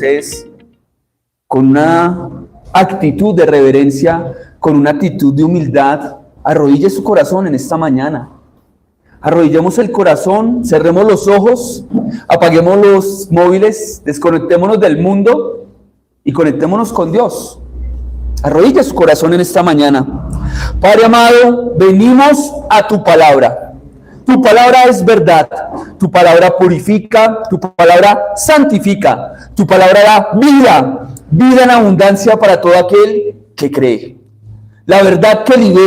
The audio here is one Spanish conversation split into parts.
es con una actitud de reverencia, con una actitud de humildad, arrodille su corazón en esta mañana. Arrodillemos el corazón, cerremos los ojos, apaguemos los móviles, desconectémonos del mundo y conectémonos con Dios. Arrodille su corazón en esta mañana. Padre amado, venimos a tu palabra. Tu palabra es verdad. Tu palabra purifica, tu palabra santifica, tu palabra da vida, vida en abundancia para todo aquel que cree. La verdad que libera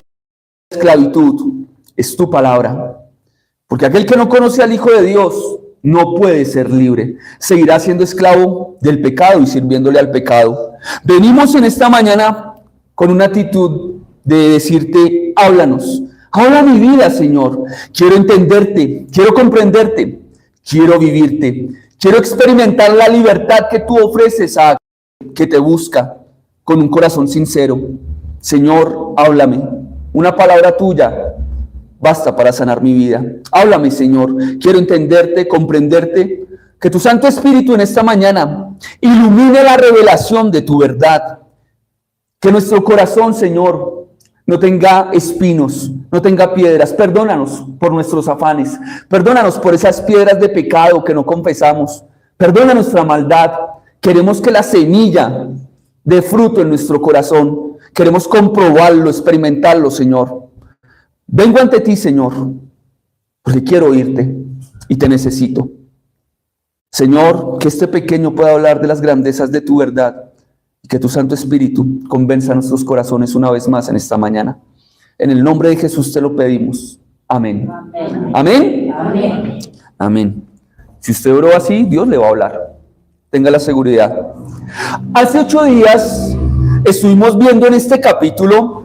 de la esclavitud es tu palabra. Porque aquel que no conoce al Hijo de Dios no puede ser libre. Seguirá siendo esclavo del pecado y sirviéndole al pecado. Venimos en esta mañana con una actitud de decirte, háblanos. Habla mi vida, Señor. Quiero entenderte, quiero comprenderte, quiero vivirte. Quiero experimentar la libertad que tú ofreces a aquel que te busca con un corazón sincero. Señor, háblame. Una palabra tuya basta para sanar mi vida. Háblame, Señor. Quiero entenderte, comprenderte. Que tu Santo Espíritu en esta mañana ilumine la revelación de tu verdad. Que nuestro corazón, Señor, no tenga espinos, no tenga piedras. Perdónanos por nuestros afanes. Perdónanos por esas piedras de pecado que no confesamos. Perdona nuestra maldad. Queremos que la semilla dé fruto en nuestro corazón. Queremos comprobarlo, experimentarlo, Señor. Vengo ante ti, Señor, porque quiero oírte y te necesito. Señor, que este pequeño pueda hablar de las grandezas de tu verdad y que tu Santo Espíritu convenza nuestros corazones una vez más en esta mañana. En el nombre de Jesús te lo pedimos. Amén. Amén. Amén. Amén. Si usted oró así, Dios le va a hablar. Tenga la seguridad. Hace 8 días estuvimos viendo en este capítulo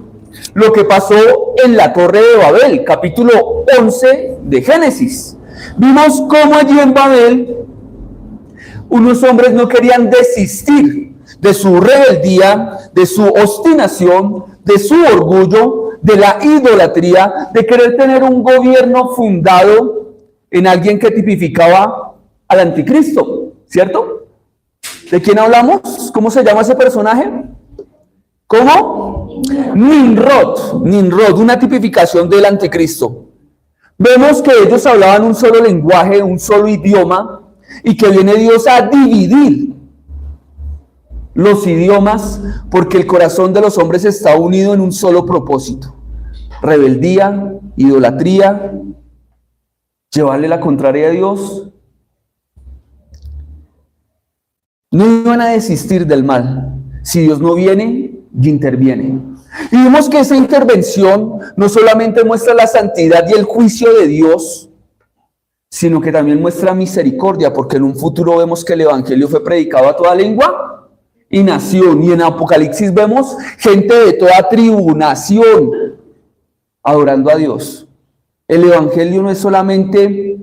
lo que pasó en la Torre de Babel, capítulo 11 de Génesis. Vimos cómo allí en Babel unos hombres no querían desistir de su rebeldía, de su obstinación, de su orgullo, de la idolatría, de querer tener un gobierno fundado en alguien que tipificaba al anticristo, ¿cierto? ¿De quién hablamos? ¿Cómo se llama ese personaje? ¿Cómo? Nimrod, una tipificación del anticristo. Vemos que ellos hablaban un solo lenguaje, un solo idioma, y que viene Dios a dividir los idiomas porque el corazón de los hombres está unido en un solo propósito: rebeldía, idolatría, llevarle la contraria a Dios. No iban a desistir del mal. Si Dios no viene, y interviene. Y vimos que esa intervención no solamente muestra la santidad y el juicio de Dios, sino que también muestra misericordia, porque en un futuro vemos que el evangelio fue predicado a toda lengua y nación, y en Apocalipsis vemos gente de toda tribu, nación, adorando a Dios. El evangelio no es solamente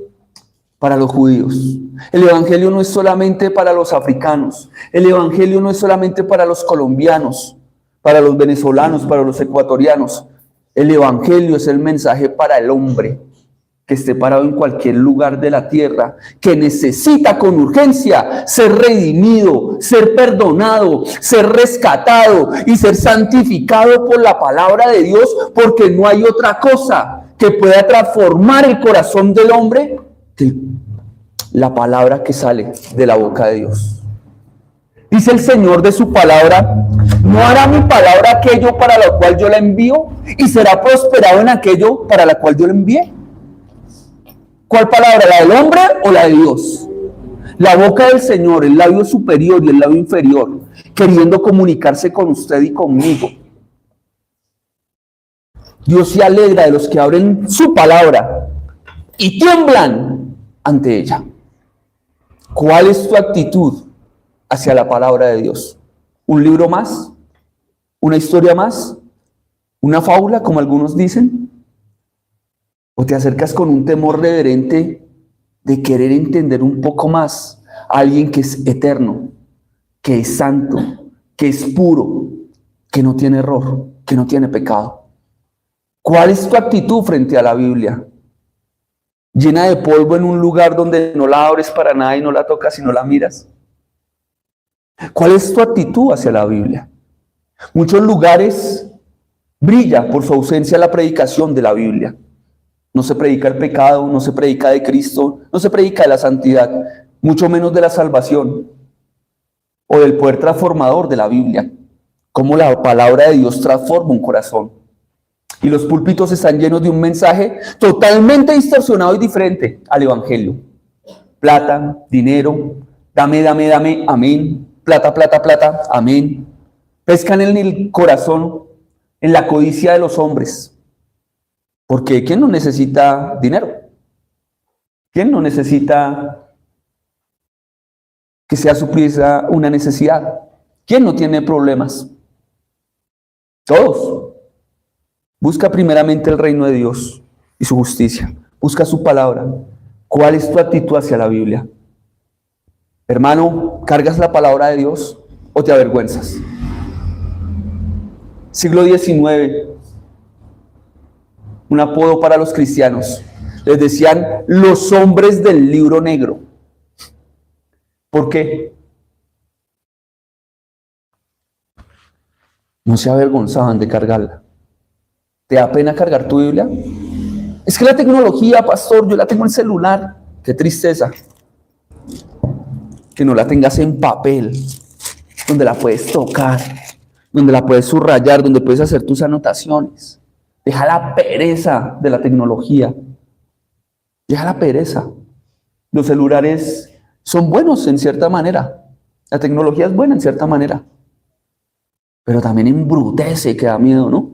para los judíos, el evangelio no es solamente para los africanos, el evangelio no es solamente para los colombianos, para los venezolanos, para los ecuatorianos. El evangelio es el mensaje para el hombre que esté parado en cualquier lugar de la tierra, que necesita con urgencia ser redimido, ser perdonado, ser rescatado y ser santificado por la palabra de Dios, porque no hay otra cosa que pueda transformar el corazón del hombre que la palabra que sale de la boca de Dios. Dice el Señor de su palabra: no hará mi palabra aquello para lo cual yo la envío, y será prosperado en aquello para la cual yo la envié. ¿Cuál palabra? ¿La del hombre o la de Dios? La boca del Señor, el labio superior y el labio inferior, queriendo comunicarse con usted y conmigo. Dios se alegra de los que abren su palabra y tiemblan ante ella. ¿Cuál es tu actitud hacia la palabra de Dios? ¿Un libro más? ¿Una historia más? ¿Una fábula, como algunos dicen? ¿O te acercas con un temor reverente de querer entender un poco más a alguien que es eterno, que es santo, que es puro, que no tiene error, que no tiene pecado? ¿Cuál es tu actitud frente a la Biblia? ¿Llena de polvo en un lugar donde no la abres para nada y no la tocas y no la miras? ¿Cuál es tu actitud hacia la Biblia? Muchos lugares brilla por su ausencia la predicación de la Biblia. No se predica el pecado, no se predica de Cristo, no se predica de la santidad, mucho menos de la salvación o del poder transformador de la Biblia. Cómo la palabra de Dios transforma un corazón. Y los púlpitos están llenos de un mensaje totalmente distorsionado y diferente al Evangelio. Plata, dinero, dame, dame, dame, amén. Plata, plata, plata, amén. Pescan en el corazón, en la codicia de los hombres. Porque ¿quién no necesita dinero? ¿Quién no necesita que sea suplida una necesidad? ¿Quién no tiene problemas? Todos. Busca primeramente el reino de Dios y su justicia. Busca su palabra. ¿Cuál es tu actitud hacia la Biblia? Hermano, ¿cargas la palabra de Dios o te avergüenzas? Siglo XIX, un apodo para los cristianos. Les decían los hombres del libro negro. ¿Por qué? No se avergonzaban de cargarla. ¿Te da pena cargar tu Biblia? Es que la tecnología, pastor, yo la tengo en celular. Qué tristeza. Que no la tengas en papel, donde la puedes tocar, donde la puedes subrayar, donde puedes hacer tus anotaciones. Deja la pereza de la tecnología. Deja la pereza. Los celulares son buenos en cierta manera. La tecnología es buena en cierta manera. Pero también embrutece, que da miedo, ¿no?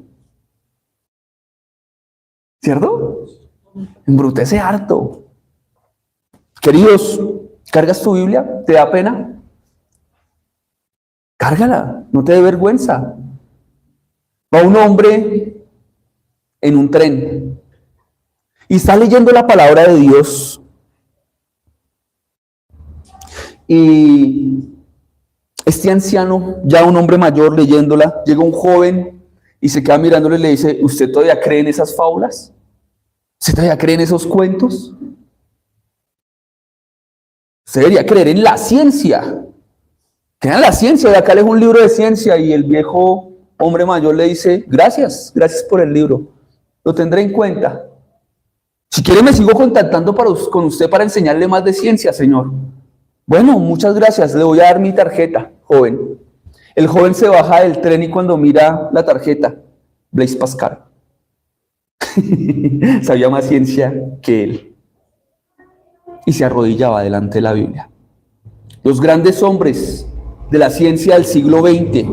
¿Cierto? Embrutece harto. Queridos, ¿cargas tu Biblia? ¿Te da pena? Cárgala, no te dé vergüenza. Va un hombre en un tren y está leyendo la palabra de Dios. Y este anciano, ya un hombre mayor leyéndola, llega un joven y se queda mirándole y le dice, ¿usted todavía cree en esas fábulas? ¿Usted todavía cree en esos cuentos? Usted debería creer en la ciencia. Crea en la ciencia. De acá le dejo un libro de ciencia y el viejo hombre mayor le dice, gracias por el libro. Lo tendré en cuenta. Si quiere me sigo contactando con usted para enseñarle más de ciencia, señor. Bueno, muchas gracias. Le voy a dar mi tarjeta, joven. El joven se baja del tren y cuando mira la tarjeta, Blaise Pascal. Sabía más ciencia que él. Y se arrodillaba delante de la Biblia. Los grandes hombres de la ciencia del siglo XX,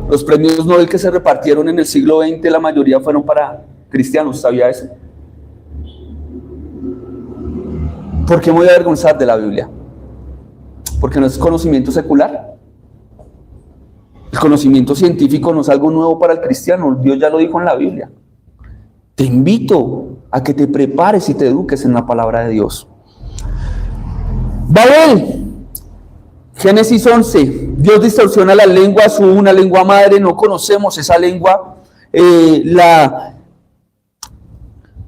los premios Nobel que se repartieron en el siglo XX, la mayoría fueron para cristianos, ¿sabía eso? ¿Por qué me voy a avergonzar de la Biblia? Porque no es conocimiento secular. El conocimiento científico no es algo nuevo para el cristiano, Dios ya lo dijo en la Biblia. Te invito a que te prepares y te eduques en la palabra de Dios. Babel, Génesis 11, Dios distorsiona las lenguas, hubo una lengua madre, no conocemos esa lengua. La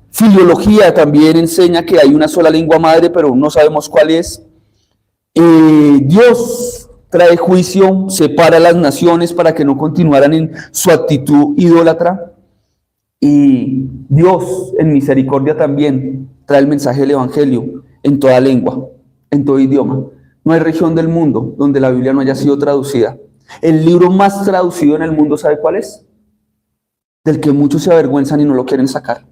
filología también enseña que hay una sola lengua madre, pero no sabemos cuál es. Dios trae juicio, separa a las naciones para que no continuaran en su actitud idólatra. Y Dios, en misericordia también, trae el mensaje del Evangelio en toda lengua, en todo idioma. No hay región del mundo donde la Biblia no haya sido traducida. El libro más traducido en el mundo, ¿sabe cuál es? Del que muchos se avergüenzan y no lo quieren sacar.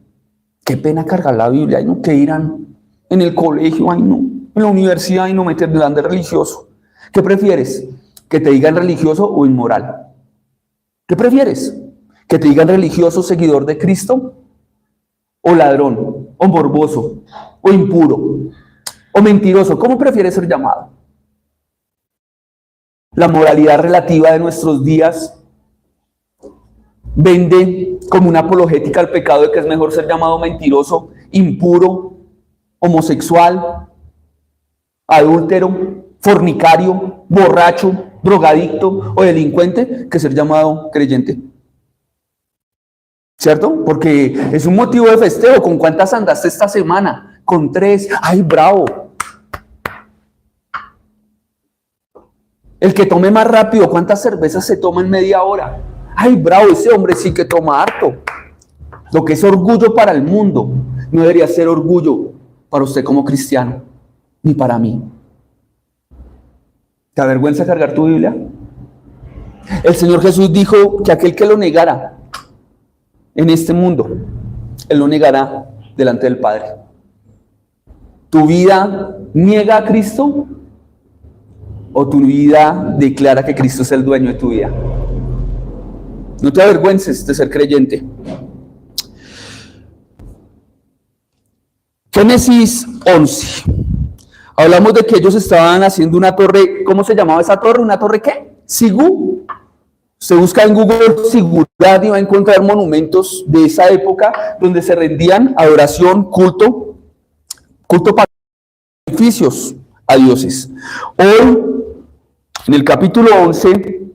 Qué pena cargar la Biblia, ay no, que irán en el colegio, ay no, en la universidad, ay no, meterán de religioso. ¿Qué prefieres? ¿Que te digan religioso o inmoral? ¿Qué prefieres? ¿Que te digan religioso, seguidor de Cristo? ¿O ladrón? ¿O morboso? ¿O impuro? ¿O mentiroso? ¿Cómo prefieres ser llamado? La moralidad relativa de nuestros días vende como una apologética al pecado de que es mejor ser llamado mentiroso, impuro, homosexual, adúltero, fornicario, borracho, drogadicto o delincuente que ser llamado creyente. ¿Cierto? Porque es un motivo de festejo. ¿Con cuántas andaste esta semana? Con 3. ¡Ay, bravo! El que tome más rápido, ¿cuántas cervezas se toma en media hora? Ay, bravo, ese hombre sí que toma harto. Lo que es orgullo para el mundo no debería ser orgullo para usted como cristiano, ni para mí. ¿Te avergüenza cargar tu Biblia? El Señor Jesús dijo que aquel que lo negara en este mundo, Él lo negará delante del Padre. ¿Tu vida niega a Cristo o tu vida declara que Cristo es el dueño de tu vida? No te avergüences de ser creyente. Génesis 11. Hablamos de que ellos estaban haciendo una torre. ¿Cómo se llamaba esa torre? ¿Una torre qué? Sigú. Se busca en Google Sigurad y va a encontrar monumentos de esa época donde se rendían adoración, culto para sacrificios a dioses. Hoy, en el capítulo 11,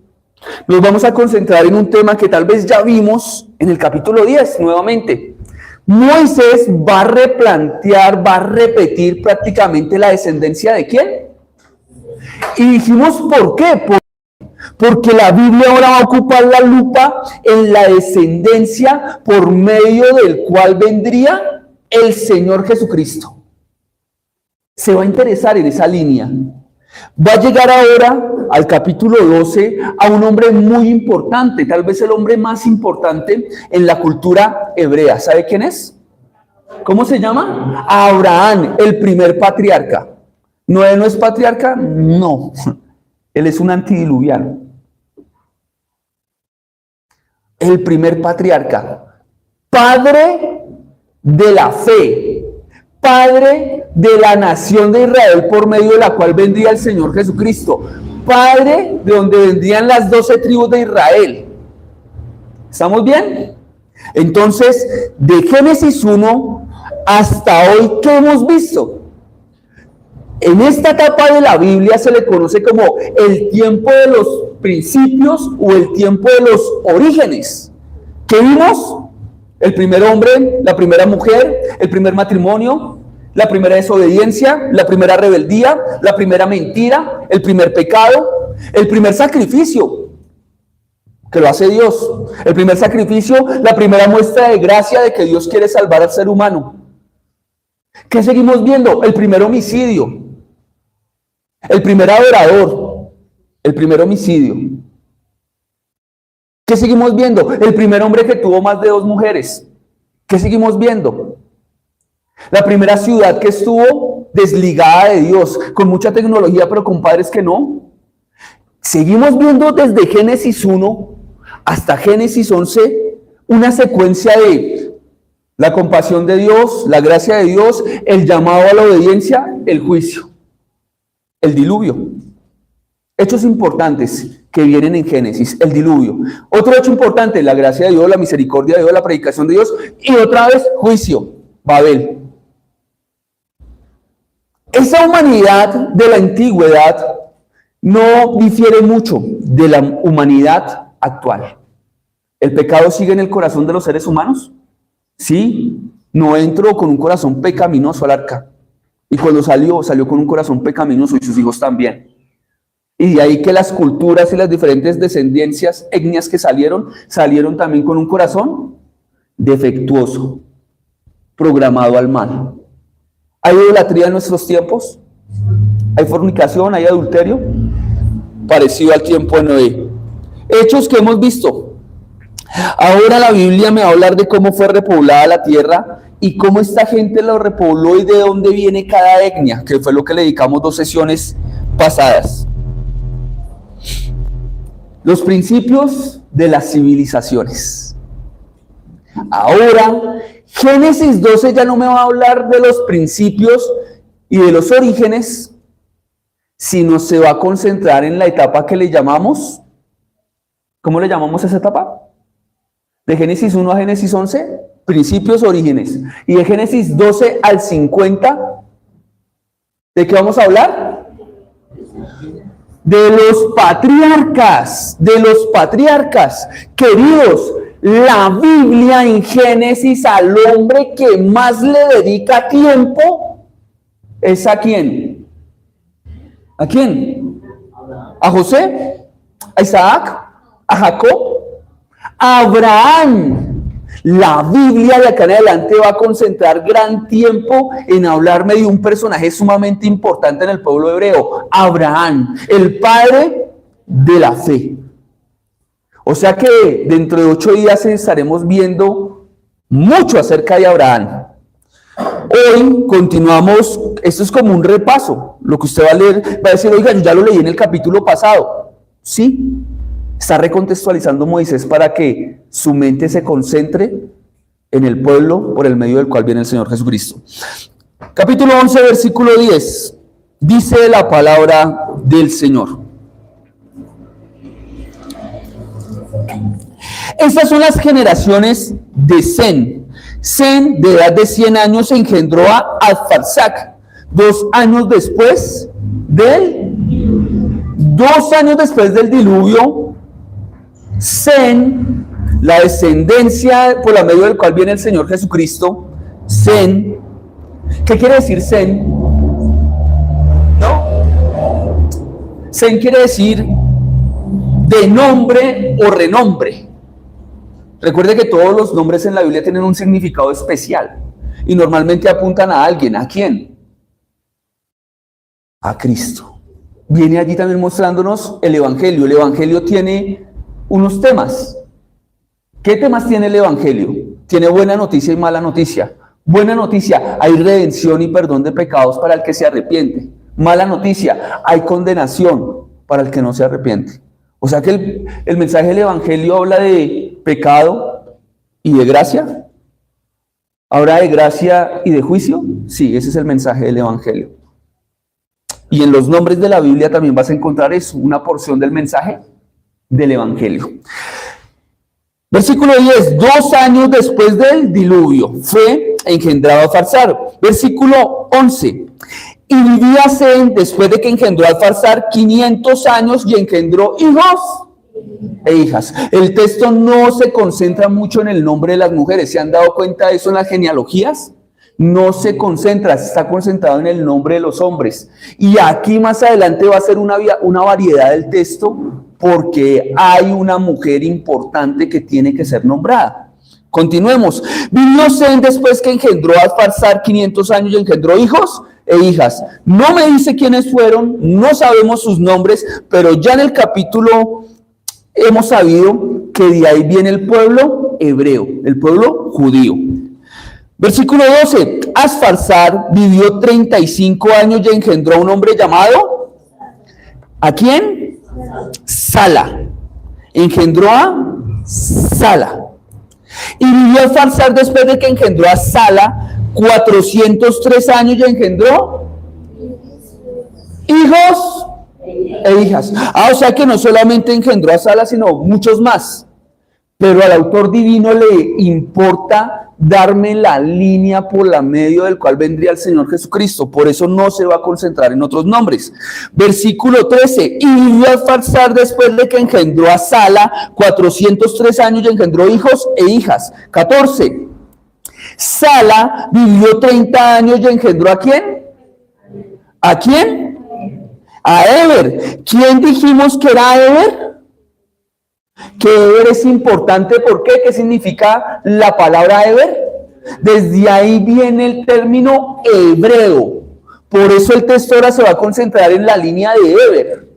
nos vamos a concentrar en un tema que tal vez ya vimos en el capítulo 10 nuevamente. Moisés va a replantear, va a repetir prácticamente la descendencia ¿de quién? Y dijimos, ¿por qué? Porque la Biblia ahora va a ocupar la lupa en la descendencia por medio del cual vendría el Señor Jesucristo. Se va a interesar en esa línea. Va a llegar ahora al capítulo 12 a un hombre muy importante, tal vez el hombre más importante en la cultura hebrea. ¿Sabe quién es? ¿Cómo se llama? Abraham, el primer patriarca. ¿Noé no es patriarca? No, él es un antidiluviano. El primer patriarca, padre de la fe, padre de la nación de Israel por medio de la cual vendría el Señor Jesucristo, padre de donde vendrían las 12 tribus de Israel. ¿Estamos bien? Entonces, de Génesis 1 hasta hoy, ¿qué hemos visto? En esta etapa de la Biblia se le conoce como el tiempo de los principios o el tiempo de los orígenes. ¿Qué vimos? El primer hombre, la primera mujer, el primer matrimonio, la primera desobediencia, la primera rebeldía, la primera mentira, el primer pecado, el primer sacrificio, que lo hace Dios. El primer sacrificio, la primera muestra de gracia de que Dios quiere salvar al ser humano. ¿Qué seguimos viendo? El primer homicidio, el primer adorador, el primer homicidio. ¿Qué seguimos viendo? El primer hombre que tuvo más de 2 mujeres. ¿Qué seguimos viendo? La primera ciudad que estuvo desligada de Dios, con mucha tecnología, pero con padres que no. Seguimos viendo desde Génesis 1 hasta Génesis 11 una secuencia de la compasión de Dios, la gracia de Dios, el llamado a la obediencia, el juicio, el diluvio. Hechos importantes que vienen en Génesis, el diluvio. Otro hecho importante, la gracia de Dios, la misericordia de Dios, la predicación de Dios, y otra vez juicio, Babel. Esa humanidad de la antigüedad no difiere mucho de la humanidad actual. ¿El pecado sigue en el corazón de los seres humanos? Sí, no entró con un corazón pecaminoso al arca. Y cuando salió con un corazón pecaminoso y sus hijos también. Y de ahí que las culturas y las diferentes descendencias etnias que salieron también con un corazón defectuoso, programado al mal. ¿Hay idolatría en nuestros tiempos? ¿Hay fornicación? ¿Hay adulterio? Parecido al tiempo de Noé. Hechos que hemos visto. Ahora la Biblia me va a hablar de cómo fue repoblada la tierra y cómo esta gente lo repobló y de dónde viene cada etnia, que fue lo que le dedicamos 2 sesiones pasadas. Los principios de las civilizaciones. Ahora, Génesis 12 ya no me va a hablar de los principios y de los orígenes, sino se va a concentrar en la etapa que le llamamos, ¿cómo le llamamos a esa etapa? De Génesis 1 a Génesis 11, principios, orígenes. Y de Génesis 12 al 50, ¿de qué vamos a hablar? De los patriarcas, Queridos, la Biblia en Génesis al hombre que más le dedica tiempo es ¿a quién? ¿A quién? ¿A José? ¿A Isaac? ¿A Jacob? ¿A Abraham? La Biblia de acá en adelante va a concentrar gran tiempo en hablarme de un personaje sumamente importante en el pueblo hebreo, Abraham, el padre de la fe. O sea que dentro de 8 días estaremos viendo mucho acerca de Abraham. Hoy continuamos, esto es como un repaso, lo que usted va a leer, va a decir, oiga, yo ya lo leí en el capítulo pasado. Sí, está recontextualizando Moisés para que su mente se concentre en el pueblo por el medio del cual viene el Señor Jesucristo. Capítulo 11, versículo 10, dice la palabra del Señor. Estas son las generaciones de Sem. Sem, de edad de 100 años, engendró a Arfaxad. 2 años después del diluvio, Sem, la descendencia por la medio del cual viene el Señor Jesucristo, Sem. ¿Qué quiere decir Sem? ¿No? Sem quiere decir de nombre o renombre. Recuerde que todos los nombres en la Biblia tienen un significado especial y normalmente apuntan a alguien. ¿A quién? A Cristo. Viene allí también mostrándonos el Evangelio. El Evangelio tiene unos temas. ¿Qué temas tiene el Evangelio? Tiene buena noticia y mala noticia. Buena noticia, hay redención y perdón de pecados para el que se arrepiente. Mala noticia, hay condenación para el que no se arrepiente. O sea que el mensaje del Evangelio habla de pecado y de gracia. ¿Habla de gracia y de juicio? Sí, ese es el mensaje del Evangelio. Y en los nombres de la Biblia también vas a encontrar eso, una porción del mensaje del Evangelio. Versículo 10, 2 años después del diluvio fue engendrado Arfaxad. Versículo 11, y vivía Sem después de que engendró a Arfaxad 500 años y engendró hijos e hijas. El texto no se concentra mucho en el nombre de las mujeres. ¿Se han dado cuenta de eso en las genealogías? No se concentra, está concentrado en el nombre de los hombres. Y aquí más adelante va a ser una variedad del texto porque hay una mujer importante que tiene que ser nombrada. Continuemos. Vivió Sem después que engendró a Arfaxad 500 años y engendró hijos e hijas. No me dice quiénes fueron, no sabemos sus nombres, pero ya en el capítulo hemos sabido que de ahí viene el pueblo hebreo, el pueblo judío. Versículo 12, Arfaxad vivió 35 años y engendró a un hombre llamado, ¿a quién? Sala. Engendró a Sala. Y vivió Arfaxad después de que engendró a Sala 403 años y engendró hijos e hijas. O sea que no solamente engendró a Sala, sino muchos más. Pero al autor divino le importa darme la línea por la medio del cual vendría el Señor Jesucristo. Por eso no se va a concentrar en otros nombres. Versículo 13. Y vivió Arfaxad después de que engendró a Sala 403 años y engendró hijos e hijas. 14. Sala vivió 30 años y engendró ¿a quién? ¿A quién? A Eber. ¿Quién dijimos que era Eber? Que Eber es importante. ¿Por qué? ¿Qué significa la palabra Eber? Desde ahí viene el término hebreo. Por eso el texto ahora se va a concentrar en la línea de Eber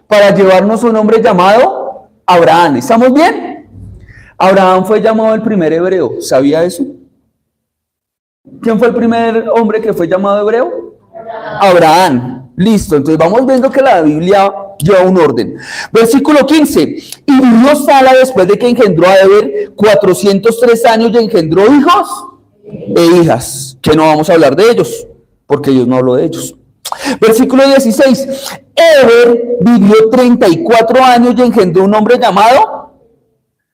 para llevarnos un hombre llamado Abraham. ¿Estamos bien? Abraham fue llamado el primer hebreo. ¿Sabía eso? ¿Quién fue el primer hombre que fue llamado hebreo? Abraham. Listo, entonces vamos viendo que la Biblia lleva un orden. Versículo 15. Y vivió Sala después de que engendró a Eber 403 años y engendró hijos e hijas. Que no vamos a hablar de ellos, porque Dios no habló de ellos. Versículo 16. Eber vivió 34 años y engendró un hombre llamado,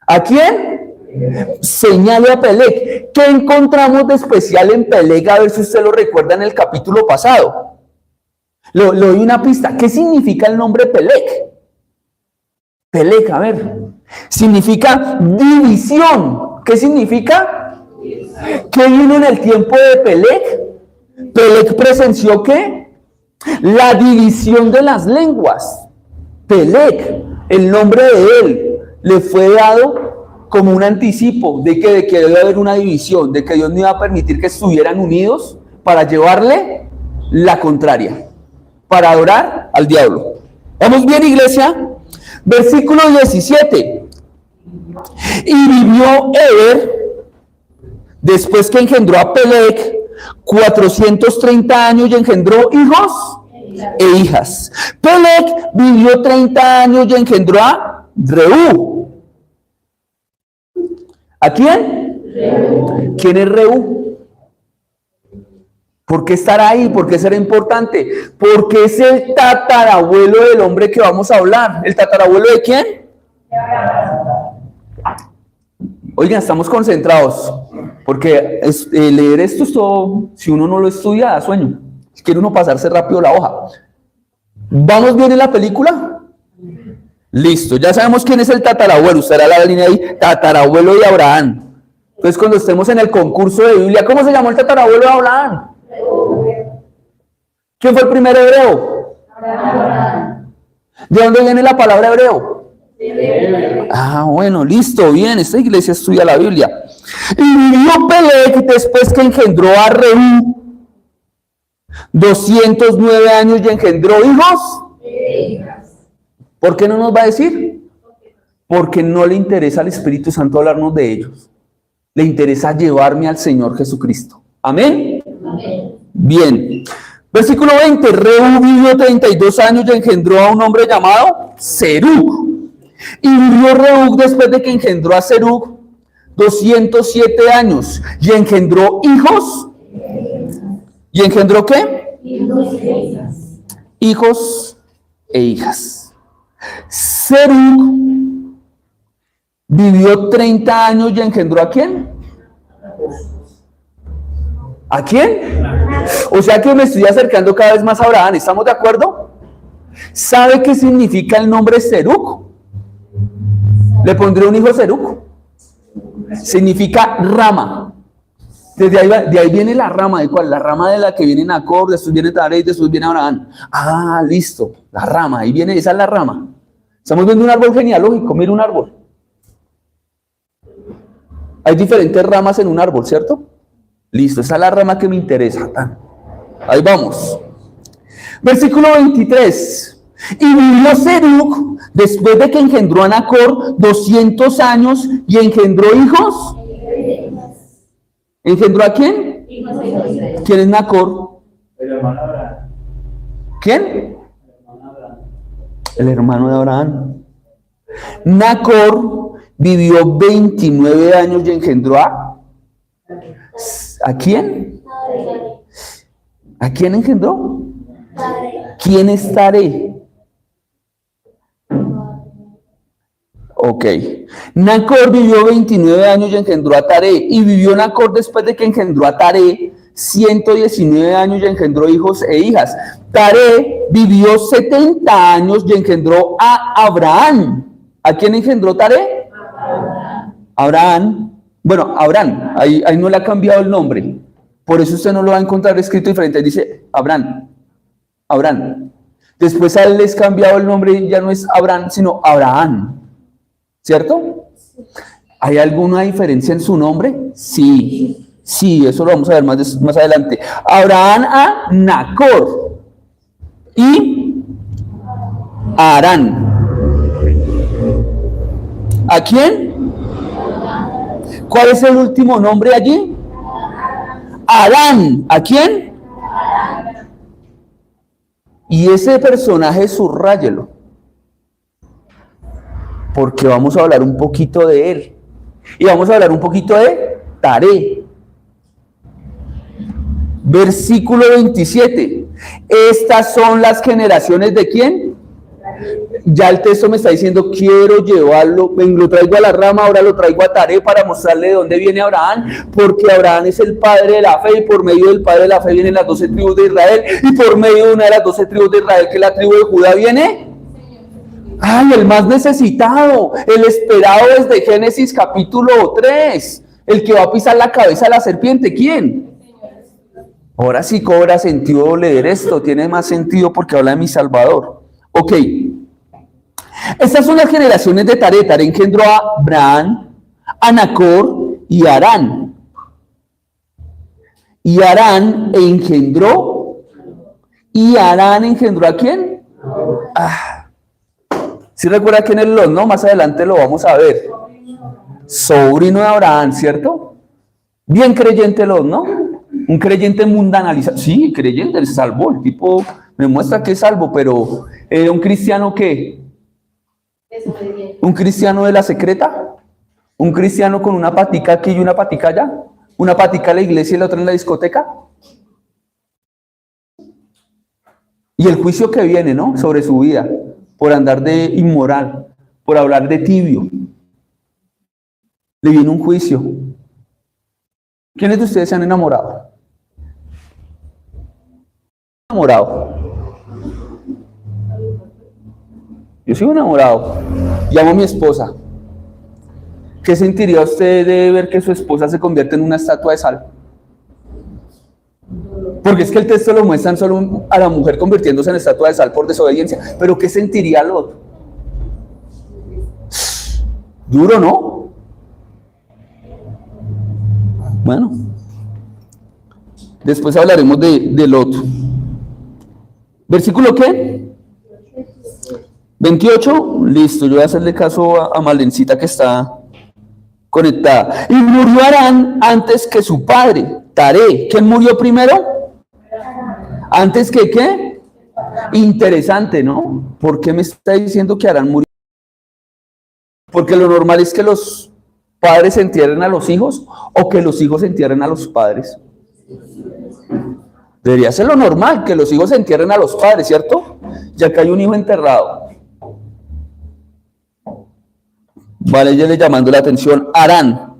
¿a quién? Señale a Peleg. ¿Qué encontramos de especial en Peleg? A ver si usted lo recuerda en el capítulo pasado. Le doy una pista. ¿Qué significa el nombre Peleg? Peleg, a ver. Significa división. ¿Qué significa? ¿Qué vino en el tiempo de Peleg? Peleg presenció ¿qué? La división de las lenguas. Pelec, el nombre de él, le fue dado como un anticipo de que debe haber una división, de que Dios no iba a permitir que estuvieran unidos para llevarle la contraria, para adorar al diablo. ¿Vamos bien, iglesia? Versículo 17. Y vivió Eber, después que engendró a Pelec, 430 años y engendró hijos e hijas. Pelec vivió 30 años y engendró a Reú. ¿A quién? Reú. ¿Quién es Reú? ¿Por qué estará ahí? ¿Por qué será importante? Porque es el tatarabuelo del hombre que vamos a hablar. ¿El tatarabuelo de quién? Oigan, estamos concentrados, porque leer esto es todo, si uno no lo estudia, da sueño. Quiere uno pasarse rápido la hoja. ¿Vamos bien en la película? Listo, ya sabemos quién es el tatarabuelo. Usted hará la línea ahí, tatarabuelo de Abraham. Entonces, cuando estemos en el concurso de Biblia, ¿cómo se llamó el tatarabuelo de Abraham? ¿Quién fue el primer hebreo? Abraham. ¿De dónde viene la palabra hebreo? Ah, bueno, listo, bien, esta iglesia estudia la Biblia. Y vivió Pelec después que engendró a Reú 209 años y engendró hijos. ¿Por qué no nos va a decir? Porque no le interesa al Espíritu Santo hablarnos de ellos. Le interesa llevarme al Señor Jesucristo. ¿Amén? Amén. Bien. Versículo 20. Reú vivió 32 años y engendró a un hombre llamado Serug. Y vivió Reú después de que engendró a Serug 207 años y engendró hijos. ¿Y engendró qué? Hijos e hijas. Serug vivió 30 años y engendró ¿a quién? ¿A quién? O sea que me estoy acercando cada vez más a Abraham. ¿Estamos de acuerdo? ¿Sabe qué significa el nombre Serug? Le pondré un hijo Serug. Significa rama. De ahí viene la rama. ¿De cuál? La rama de la que viene Nacor, después viene Taré y después viene Abraham. Ah, listo. La rama. Ahí viene, esa es la rama. Estamos viendo un árbol genealógico. Mira un árbol. Hay diferentes ramas en un árbol, ¿cierto? Listo. Esa es la rama que me interesa. Ahí vamos. Versículo 23. Y vivió Serug después de que engendró a Nacor 200 años y engendró hijos. ¿Engendró a quién? ¿Quién es Nacor? El hermano de Abraham. ¿Quién? El hermano de Abraham. Nacor vivió 29 años y engendró ¿a quién? ¿A quién engendró? ¿Quién es Taré? Ok. Nacor vivió 29 años y engendró a Taré. Y vivió Nacor después de que engendró a Taré 119 años y engendró hijos e hijas. Taré vivió 70 años y engendró a Abraham. ¿A quién engendró Taré? Abraham. Bueno, Abraham. Ahí no le ha cambiado el nombre. Por eso usted no lo va a encontrar escrito diferente. Dice Abraham. Abraham. Después a él les cambiado el nombre, ya no es Abraham, sino Abraham. ¿Cierto? ¿Hay alguna diferencia en su nombre? Sí. Sí, eso lo vamos a ver más adelante. Abraham a Nacor y Harán. ¿A quién? ¿Cuál es el último nombre allí? Harán. ¿A quién? Y ese personaje subráyelo, porque vamos a hablar un poquito de él. Y vamos a hablar un poquito de Taré. Versículo 27. Estas son las generaciones de ¿quién? Ya el texto me está diciendo, quiero llevarlo, lo traigo a la rama, ahora lo traigo a Taré para mostrarle de dónde viene Abraham, porque Abraham es el padre de la fe, y por medio del padre de la fe vienen las 12 tribus de Israel, y por medio de una de las 12 tribus de Israel, que es la tribu de Judá, viene ¡ay, el más necesitado! El esperado desde Génesis capítulo 3, el que va a pisar la cabeza de la serpiente. ¿Quién? Ahora sí cobra sentido leer esto, tiene más sentido porque habla de mi Salvador. Ok, Estas son las generaciones de Taré. Taré engendró a Abraham, a Nacor y a Harán. Y Harán engendró ¿a quién? ¿Sí recuerda quién es Lot, no? Más adelante lo vamos a ver. Sobrino de Abraham, ¿cierto? Bien creyente Lot, ¿no? Un creyente mundanalizado. Sí, creyente, él se salvó. El tipo me muestra que es salvo, pero ¿un cristiano qué? ¿Un cristiano de la secreta? ¿Un cristiano con una patica aquí y una patica allá? ¿Una patica en la iglesia y la otra en la discoteca? Y el juicio que viene, ¿no? Sobre su vida, por andar de inmoral, por hablar de tibio. Le viene un juicio. ¿Quiénes de ustedes se han enamorado? Yo sigo enamorado. Llamo a mi esposa. ¿Qué sentiría usted de ver que su esposa se convierte en una estatua de sal? Porque es que el texto lo muestran solo a la mujer convirtiéndose en estatua de sal por desobediencia. Pero ¿qué sentiría Lot? Duro, ¿no? Bueno. Después hablaremos de Lot. ¿Versículo qué? 28. Listo, yo voy a hacerle caso a Malencita que está conectada. Y murió Harán antes que su padre, Taré. ¿Quién murió primero? Antes que ¿qué? Interesante, ¿no? ¿Por qué me está diciendo que Harán murió? Porque lo normal es que los padres entierren a los hijos o que los hijos entierren a los padres. Debería ser lo normal, que los hijos entierren a los padres, ¿cierto? Ya que hay un hijo enterrado. Vale, ya le llamando la atención. Harán.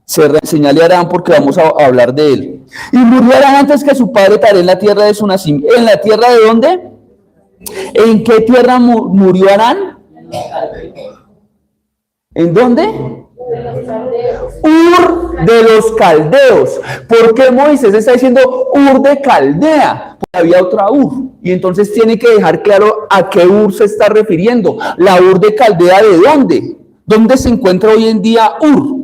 Señale a Harán porque vamos a hablar de él. Y murió Harán antes que su padre Taré en la tierra de su nacimiento. ¿En la tierra de dónde? ¿En qué tierra murió Harán? ¿En dónde? Ur de los caldeos. ¿Por qué Moisés está diciendo Ur de Caldea? Porque había otra Ur. Y entonces tiene que dejar claro a qué Ur se está refiriendo. La Ur de Caldea, ¿de dónde? ¿Dónde se encuentra hoy en día Ur?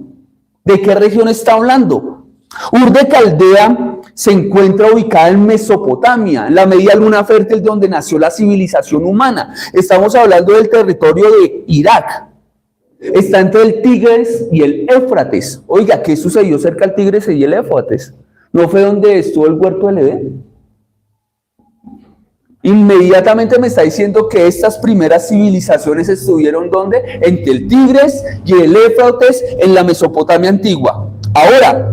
¿De qué región está hablando? Ur de Caldea se encuentra ubicada en Mesopotamia, en la media luna fértil donde nació la civilización humana. Estamos hablando del territorio de Irak. Está entre el Tigris y el Éufrates. Oiga, ¿qué sucedió cerca del Tigris y el Éufrates? ¿No fue donde estuvo el huerto del Edén? Inmediatamente me está diciendo que estas primeras civilizaciones estuvieron ¿dónde? Entre el Tigris y el Éufrates en la Mesopotamia antigua. Ahora,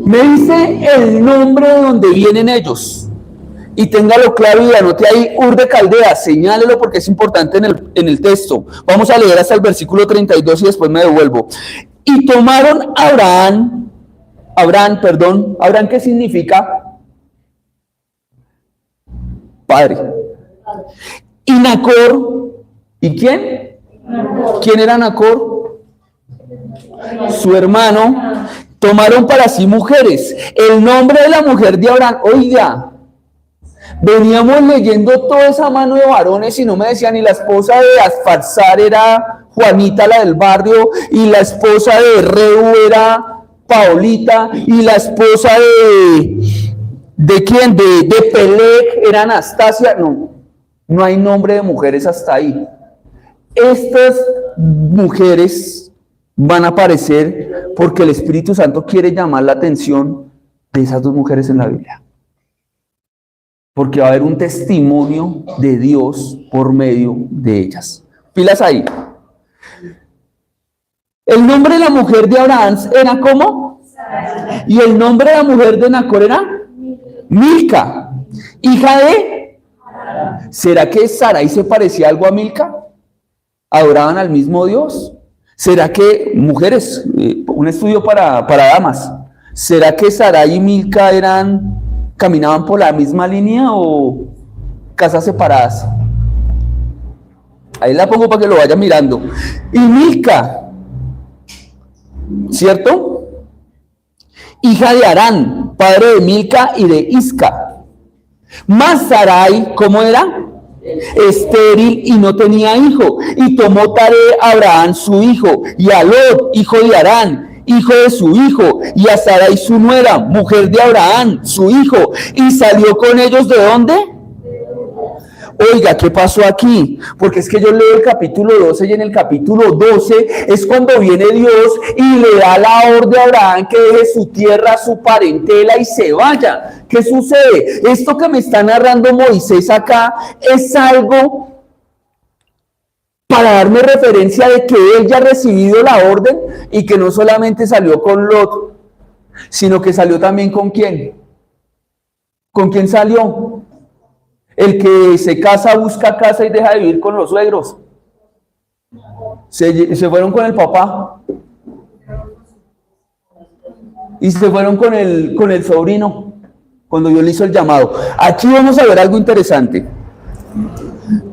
me dice el nombre de donde vienen ellos. Y téngalo claro y anote ahí Ur de Caldea, señálelo porque es importante en el texto. Vamos a leer hasta el versículo 32 y después me devuelvo. Y tomaron Abraham, ¿qué significa? Padre. Y Nacor, ¿y quién? ¿Quién era Nacor? Su hermano. Tomaron para sí mujeres. El nombre de la mujer de Abraham, oiga, veníamos leyendo toda esa mano de varones y no me decían, y la esposa de Asfarzar era Juanita, la del barrio, y la esposa de Reu era Paolita, y la esposa ¿de quién? De Pelec era Anastasia. No hay nombre de mujeres hasta ahí. Estas mujeres van a aparecer porque el Espíritu Santo quiere llamar la atención de esas dos mujeres en la Biblia. Porque va a haber un testimonio de Dios por medio de ellas. Pilas ahí. El nombre de la mujer de Abraham era ¿cómo? Y el nombre de la mujer de Nacor era Milca, hija de... ¿Será que Sarai se parecía algo a Milca? ¿Adoraban al mismo Dios? ¿Será que, mujeres, un estudio para damas, ¿será que Sarai y Milca caminaban por la misma línea o casas separadas? Ahí la pongo para que lo vayan mirando. Y Milca, ¿cierto? Hija de Harán, padre de Milca y de Isca. Más Sarai, ¿cómo era? estéril y no tenía hijo. Y tomó Taré a Abraham su hijo, y a Lot, hijo de Harán, hijo de su hijo, y a Sarai su nuera, mujer de Abraham, su hijo, y salió con ellos ¿de dónde? Oiga, ¿qué pasó aquí? Porque es que yo leo el capítulo 12 y en el capítulo 12 es cuando viene Dios y le da la orden a Abraham que deje su tierra, su parentela y se vaya. ¿Qué sucede? Esto que me está narrando Moisés acá es algo para darme referencia de que él ya ha recibido la orden y que no solamente salió con Lot, sino que salió también ¿con quién? ¿Con quién salió? El que se casa, busca casa y deja de vivir con los suegros. Se fueron con el papá. Y se fueron con el sobrino, cuando Dios le hizo el llamado. Aquí vamos a ver algo interesante.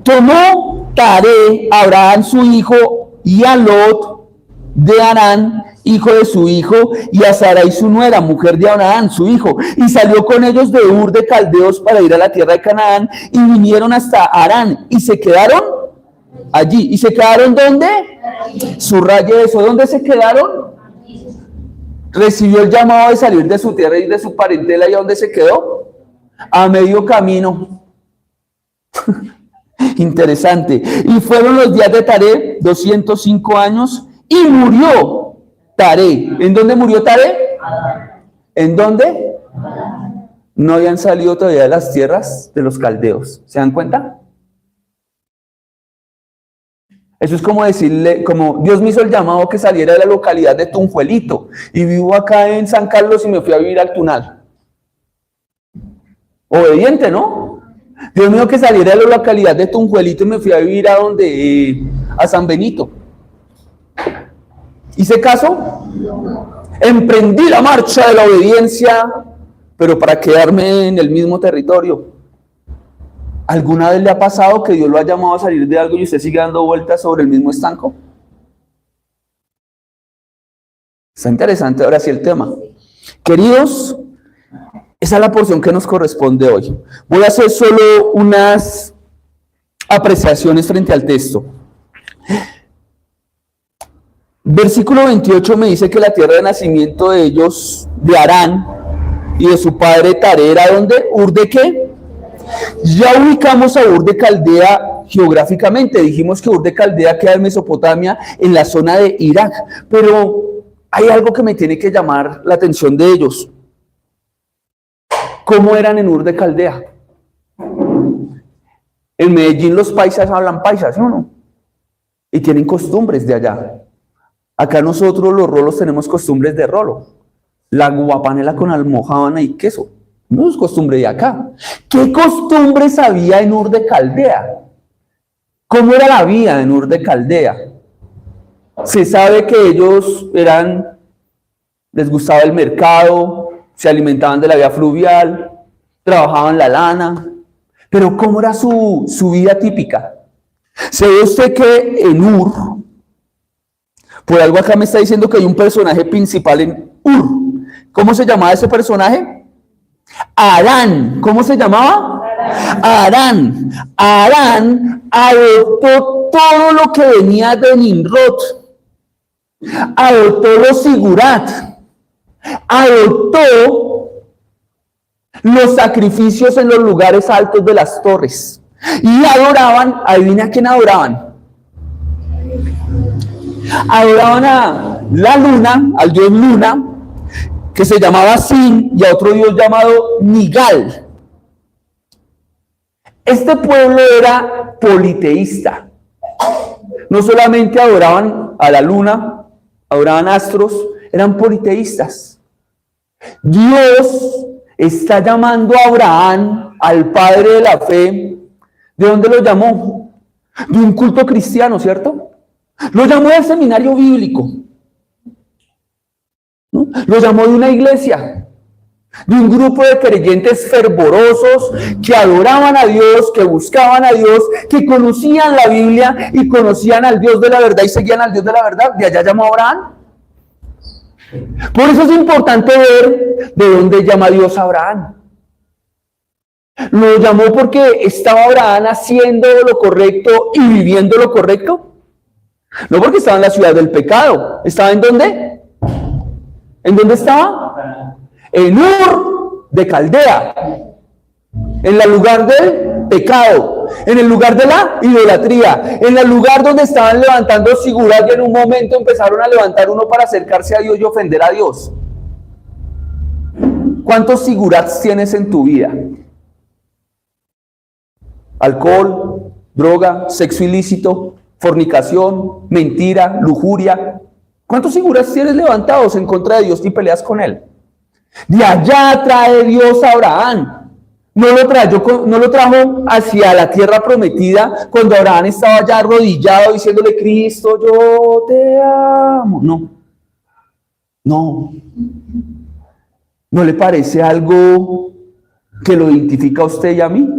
Tomó Taré a Abraham su hijo y a Lot de Harán, hijo de su hijo, y a Sarai su nuera, mujer de Abraham, su hijo, y salió con ellos de Ur de Caldeos para ir a la tierra de Canaán, y vinieron hasta Harán, y se quedaron allí. ¿Y se quedaron dónde? Subraye eso. ¿Dónde se quedaron? Recibió el llamado de salir de su tierra y de su parentela, ¿y a dónde se quedó? A medio camino. Interesante. Y fueron los días de Taré, 205 años, y murió Taré. ¿En dónde murió Taré? ¿En dónde? No habían salido todavía de las tierras de los caldeos. ¿Se dan cuenta? Eso es como decirle, como Dios me hizo el llamado que saliera de la localidad de Tunjuelito y vivo acá en San Carlos y me fui a vivir al Tunal. Obediente, ¿no? Dios me dijo que saliera de la localidad de Tunjuelito y me fui a vivir a donde, a San Benito. ¿Hice caso? Emprendí la marcha de la obediencia, pero para quedarme en el mismo territorio. ¿Alguna vez le ha pasado que Dios lo ha llamado a salir de algo y usted sigue dando vueltas sobre el mismo estanco? Está interesante ahora sí el tema. Queridos, esa es la porción que nos corresponde hoy. Voy a hacer solo unas apreciaciones frente al texto. Versículo 28 me dice que la tierra de nacimiento de ellos, de Harán y de su padre Taré, ¿era dónde? ¿Ur de qué? Ya ubicamos a Ur de Caldea geográficamente. Dijimos que Ur de Caldea queda en Mesopotamia, en la zona de Irak. Pero hay algo que me tiene que llamar la atención de ellos. ¿Cómo eran en Ur de Caldea? En Medellín los paisas hablan paisas, ¿sí o no? Y tienen costumbres de allá. Acá nosotros los rolos tenemos costumbres de rolo. La guapanela con almojábana y queso. No es costumbre de acá. ¿Qué costumbres había en Ur de Caldea? ¿Cómo era la vida en Ur de Caldea? Se sabe que ellos les gustaba el mercado, se alimentaban de la vida fluvial, trabajaban la lana. Pero ¿cómo era su vida típica? Se ve usted que en Ur, por algo acá me está diciendo que hay un personaje principal en Ur. ¿Cómo se llamaba ese personaje? Harán. ¿Cómo se llamaba? Harán. Harán adoptó todo lo que venía de Nimrod. Adoptó los sigurat. Adoptó los sacrificios en los lugares altos de las torres. Y adoraban, adivina a quién adoraban. Adoraban a la luna, al dios Luna, que se llamaba Sin, y a otro dios llamado Nigal. Este pueblo era politeísta. No solamente adoraban a la luna, adoraban astros, eran politeístas. Dios está llamando a Abraham, al padre de la fe. ¿De dónde lo llamó? De un culto cristiano, ¿cierto? Lo llamó del seminario bíblico, ¿no? Lo llamó de una iglesia, de un grupo de creyentes fervorosos que adoraban a Dios, que buscaban a Dios, que conocían la Biblia y conocían al Dios de la verdad y seguían al Dios de la verdad. De allá llamó a Abraham. Por eso es importante ver de dónde llama Dios a Abraham. ¿Lo llamó porque estaba Abraham haciendo lo correcto y viviendo lo correcto? No, porque estaba en la ciudad del pecado. ¿Estaba en dónde? ¿En dónde estaba? En Ur de Caldea. En el lugar del pecado, en el lugar de la idolatría, en el lugar donde estaban levantando figuras y en un momento empezaron a levantar uno para acercarse a Dios y ofender a Dios. ¿Cuántos figurats tienes en tu vida? Alcohol, droga, sexo ilícito, fornicación, mentira, lujuria. ¿Cuántos figuras tienes levantados en contra de Dios y peleas con Él? De allá trae Dios a Abraham. No lo trajo hacia la tierra prometida cuando Abraham estaba ya arrodillado diciéndole: Cristo, yo te amo. ¿No le parece algo que lo identifica a usted y a mí?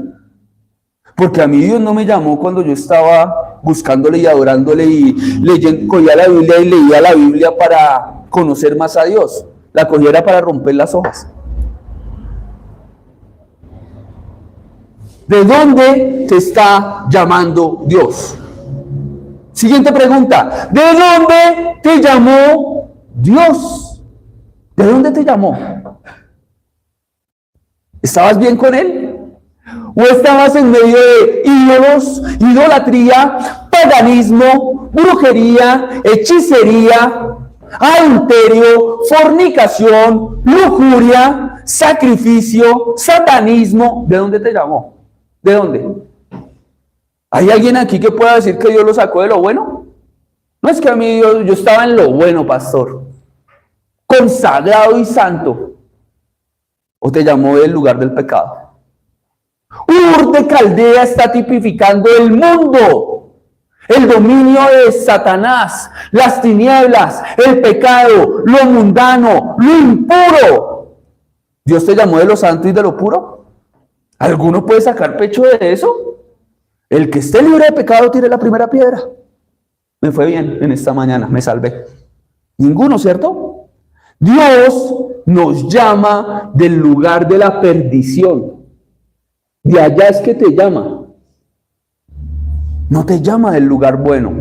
Porque a mí Dios no me llamó cuando yo estaba buscándole y adorándole y cogía la Biblia y leía la Biblia para conocer más a Dios. La cogía era para romper las hojas. ¿De dónde te está llamando Dios? Siguiente pregunta. ¿De dónde te llamó Dios? ¿De dónde te llamó? ¿Estabas bien con Él? ¿O estabas en medio de ídolos, idolatría, paganismo, brujería, hechicería, adulterio, fornicación, lujuria, sacrificio, satanismo? ¿De dónde te llamó? ¿De dónde? ¿Hay alguien aquí que pueda decir que Dios lo sacó de lo bueno? No es que a mí yo estaba en lo bueno, pastor, consagrado y santo. ¿O te llamó del lugar del pecado? Ur de Caldea está tipificando el mundo, el dominio de Satanás, las tinieblas, el pecado, lo mundano, lo impuro. ¿Dios te llamó de lo santo y de lo puro? ¿Alguno puede sacar pecho de eso? El que esté libre de pecado tire la primera piedra. Me fue bien en esta mañana, me salvé. Ninguno, ¿cierto? Dios nos llama del lugar de la perdición. De allá es que te llama. No te llama del lugar bueno.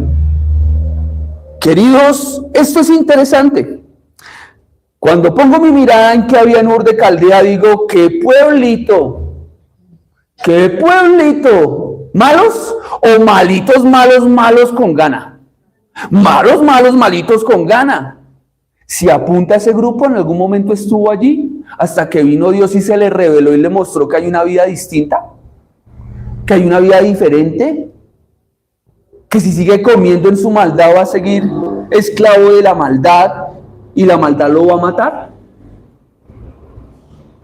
Queridos, esto es interesante. Cuando pongo mi mirada en que había en Ur de Caldea, digo: ¡qué pueblito! ¡Qué pueblito! ¿Malos o malitos, malos con gana? Malos, malitos con gana. Si apunta a ese grupo, en algún momento estuvo allí, hasta que vino Dios y se le reveló y le mostró que hay una vida distinta, que hay una vida diferente, que si sigue comiendo en su maldad va a seguir esclavo de la maldad y la maldad lo va a matar.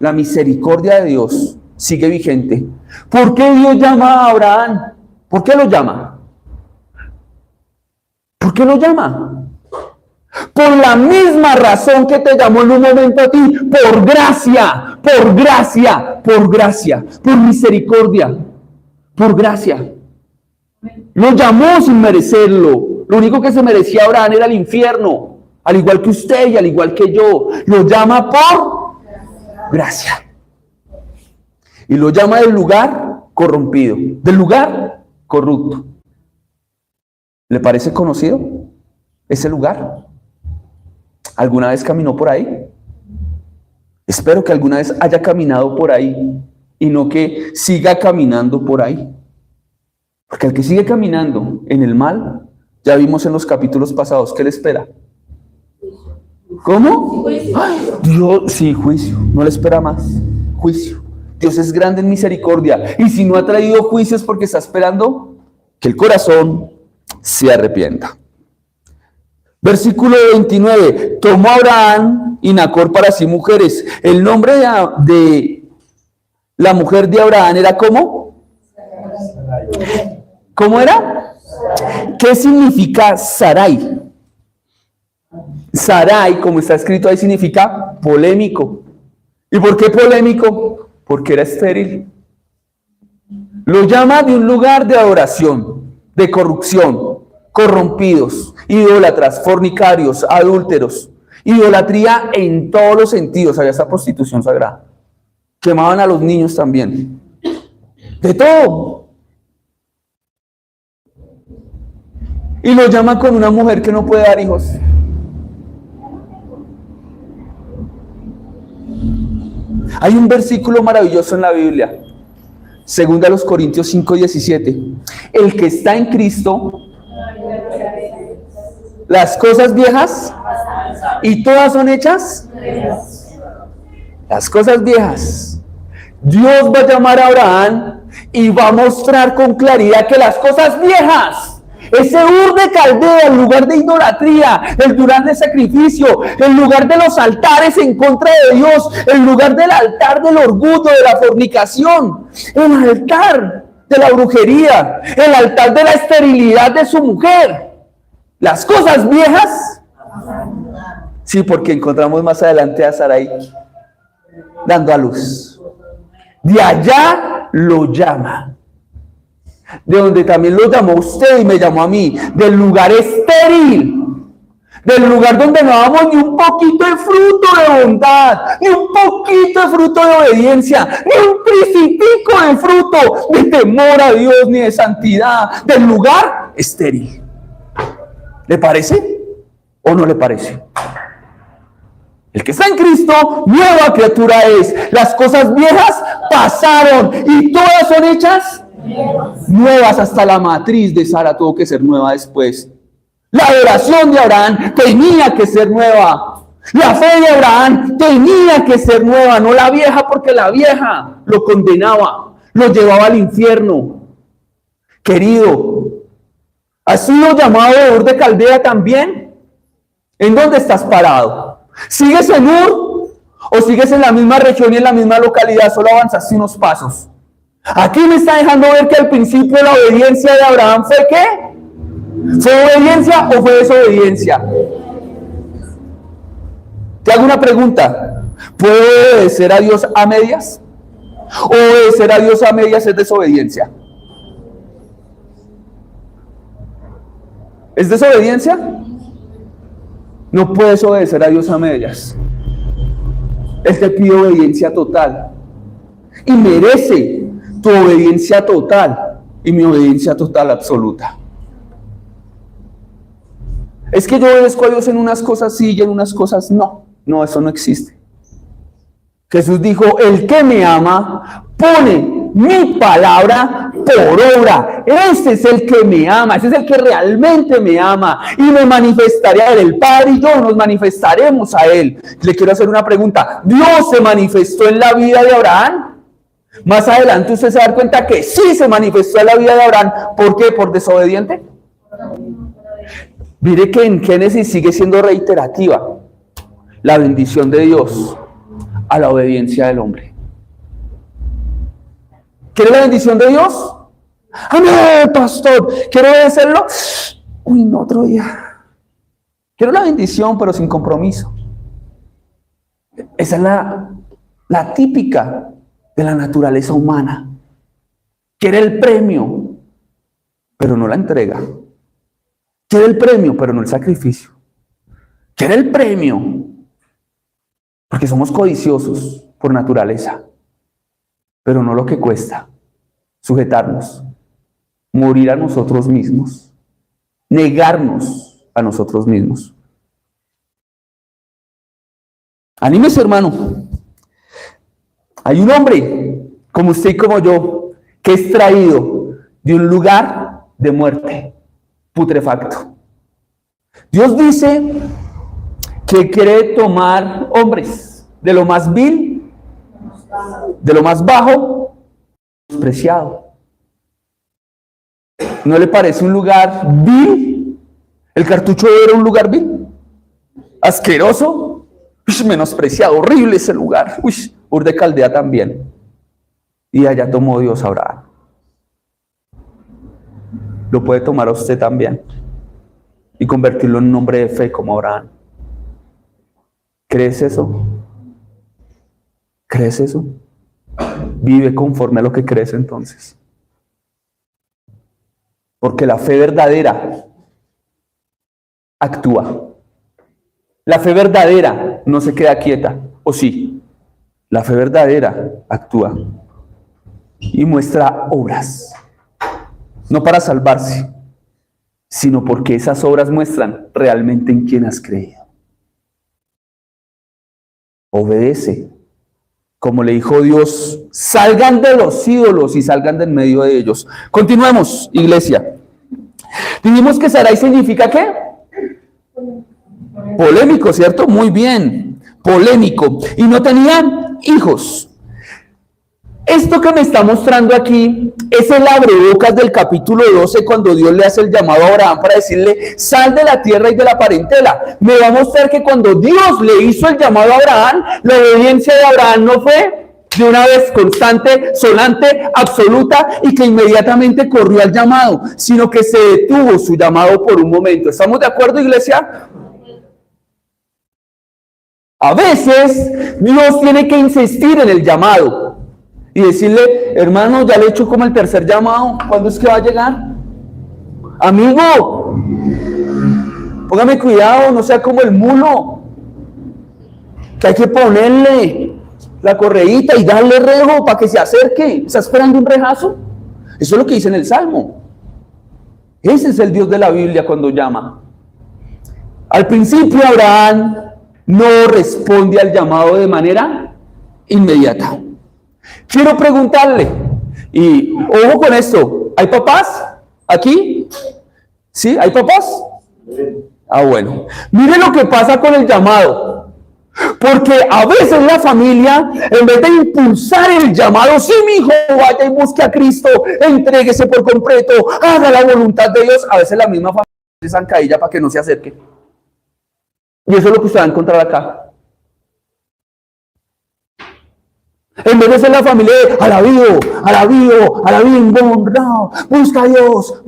La misericordia de Dios sigue vigente. ¿Por qué Dios llama a Abraham? ¿Por qué lo llama? ¿Por qué lo llama? Por la misma razón que te llamó en un momento a ti, por gracia, por misericordia, por gracia. Lo llamó sin merecerlo. Lo único que se merecía Abraham era el infierno, al igual que usted y al igual que yo. Lo llama por gracia. Y lo llama del lugar corrompido, del lugar corrupto. ¿Le parece conocido ese lugar? ¿Alguna vez caminó por ahí? Espero que alguna vez haya caminado por ahí y no que siga caminando por ahí. Porque el que sigue caminando en el mal, ya vimos en los capítulos pasados, ¿qué le espera? ¿Cómo? Ay, Dios, sí, juicio, no le espera más, juicio. Dios es grande en misericordia y si no ha traído juicios porque está esperando que el corazón se arrepienta. Versículo 29, tomó Abraham y Nacor para sí mujeres. El nombre de la mujer de Abraham era ¿cómo? ¿Cómo era? ¿Qué significa Sarai? Sarai, como está escrito ahí, significa polémico. ¿Y por qué polémico? Porque era estéril. Lo llama de un lugar de adoración, de corrupción, corrompidos, idólatras, fornicarios, adúlteros, idolatría en todos los sentidos. Había esta prostitución sagrada. Quemaban a los niños también. De todo. Y lo llama con una mujer que no puede dar hijos. Hay un versículo maravilloso en la Biblia, 2 Corintios 5:17. El que está en Cristo, las cosas viejas y todas son hechas. Las cosas viejas. Dios va a llamar a Abraham y va a mostrar con claridad que las cosas viejas, ese Ur de Caldea, el lugar de idolatría, el lugar de sacrificio, el lugar de los altares en contra de Dios, el lugar del altar del orgullo, de la fornicación, el altar de la brujería, el altar de la esterilidad de su mujer. Las cosas viejas. Sí, porque encontramos más adelante a Sarai dando a luz. De allá lo llama. De donde también lo llamó usted y me llamó a mí. Del lugar estéril. Del lugar donde no damos ni un poquito de fruto de bondad, ni un poquito de fruto de obediencia, ni un principico de fruto de temor a Dios, ni de santidad. Del lugar estéril. ¿Le parece o no le parece? El que está en Cristo, nueva criatura es. Las cosas viejas pasaron y todas son hechas nuevas. Hasta la matriz de Sara tuvo que ser nueva después. La adoración de Abraham tenía que ser nueva. La fe de Abraham tenía que ser nueva, no la vieja, porque la vieja lo condenaba, lo llevaba al infierno. Querido, ¿has sido llamado de Ur de Caldea también? ¿En dónde estás parado? ¿Sigues en Ur o sigues en la misma región y en la misma localidad? Solo avanzaste unos pasos. Aquí me está dejando ver que al principio la obediencia de Abraham fue ¿qué? ¿Fue obediencia o fue desobediencia? Te hago una pregunta. ¿Puede obedecer a Dios a medias? ¿Obedecer a Dios a medias es desobediencia? ¿Es desobediencia? No puedes obedecer a Dios a medias. Él te pide obediencia total. Y merece tu obediencia total y mi obediencia total absoluta. Es que yo obedezco a Dios en unas cosas sí y en unas cosas no. No, eso no existe. Jesús dijo, el que me ama pone mi palabra por obra. Ese es el que me ama, ese es el que realmente me ama. Y me manifestaré a él. El Padre y yo nos manifestaremos a él. Le quiero hacer una pregunta. ¿Dios se manifestó en la vida de Abraham? Más adelante usted se va a dar cuenta que sí se manifestó en la vida de Abraham. ¿Por qué? ¿Por desobediente? Mire que en Génesis sigue siendo reiterativa la bendición de Dios a la obediencia del hombre. ¿Quiere la bendición de Dios? ¡Amén, pastor! ¿Quiere obedecerlo? Uy, no, otro día. Quiero la bendición, pero sin compromiso. Esa es la típica de la naturaleza humana. Quiere el premio, pero no la entrega. Quiere el premio, pero no el sacrificio. Quiere el premio, porque somos codiciosos por naturaleza, pero no lo que cuesta sujetarnos, morir a nosotros mismos, negarnos a nosotros mismos. Anímese, hermano. Hay un hombre, como usted y como yo, que es traído de un lugar de muerte, putrefacto. Dios dice que quiere tomar hombres de lo más vil, de lo más bajo, despreciado. ¿No le parece un lugar vil? ¿El cartucho era un lugar vil? ¿Asqueroso? Menospreciado, horrible ese lugar. Ur de Caldea también. Y allá tomó Dios a Abraham. Lo puede tomar a usted también y convertirlo en un hombre de fe como Abraham. ¿Crees eso? ¿Crees eso? Vive conforme a lo que crees entonces. Porque la fe verdadera actúa. La fe verdadera no se queda quieta, ¿o sí? La fe verdadera actúa. y muestra obras, no para salvarse, sino porque esas obras muestran realmente en quién has creído. Obedece. Como le dijo Dios, salgan de los ídolos y salgan de en medio de ellos. Continuemos, iglesia. Dijimos que Sarai significa ¿qué? Polémico, ¿cierto? Muy bien, polémico. Y no tenían hijos. Esto que me está mostrando aquí es el abrebocas del capítulo 12, cuando Dios le hace el llamado a Abraham para decirle, sal de la tierra y de la parentela. Me va a mostrar que cuando Dios le hizo el llamado a Abraham, la obediencia de Abraham no fue de una vez constante, sonante, absoluta, y que inmediatamente corrió al llamado, sino que se detuvo su llamado por un momento. ¿Estamos de acuerdo, iglesia? A veces Dios tiene que insistir en el llamado y decirle, hermano, ya le he hecho como el tercer llamado, ¿cuándo es que va a llegar? Amigo, póngame cuidado, no sea como el mulo, que hay que ponerle la correíta y darle rejo para que se acerque. ¿Está esperando un rejazo? Eso es lo que dice en el Salmo. Ese es el Dios de la Biblia cuando llama. Al principio Abraham no responde al llamado de manera inmediata. Quiero preguntarle, y ojo con esto, ¿hay papás aquí? ¿Sí? ¿Hay papás? Ah, bueno. Mire lo que pasa con el llamado. Porque a veces la familia, en vez de impulsar el llamado, sí, mi hijo, vaya y busque a Cristo, entréguese por completo, haga la voluntad de Dios, a veces la misma familia se zancadilla para que no se acerque. Y eso es lo que usted va a encontrar acá. En vez de ser la familia de alabío, no, busca a Dios,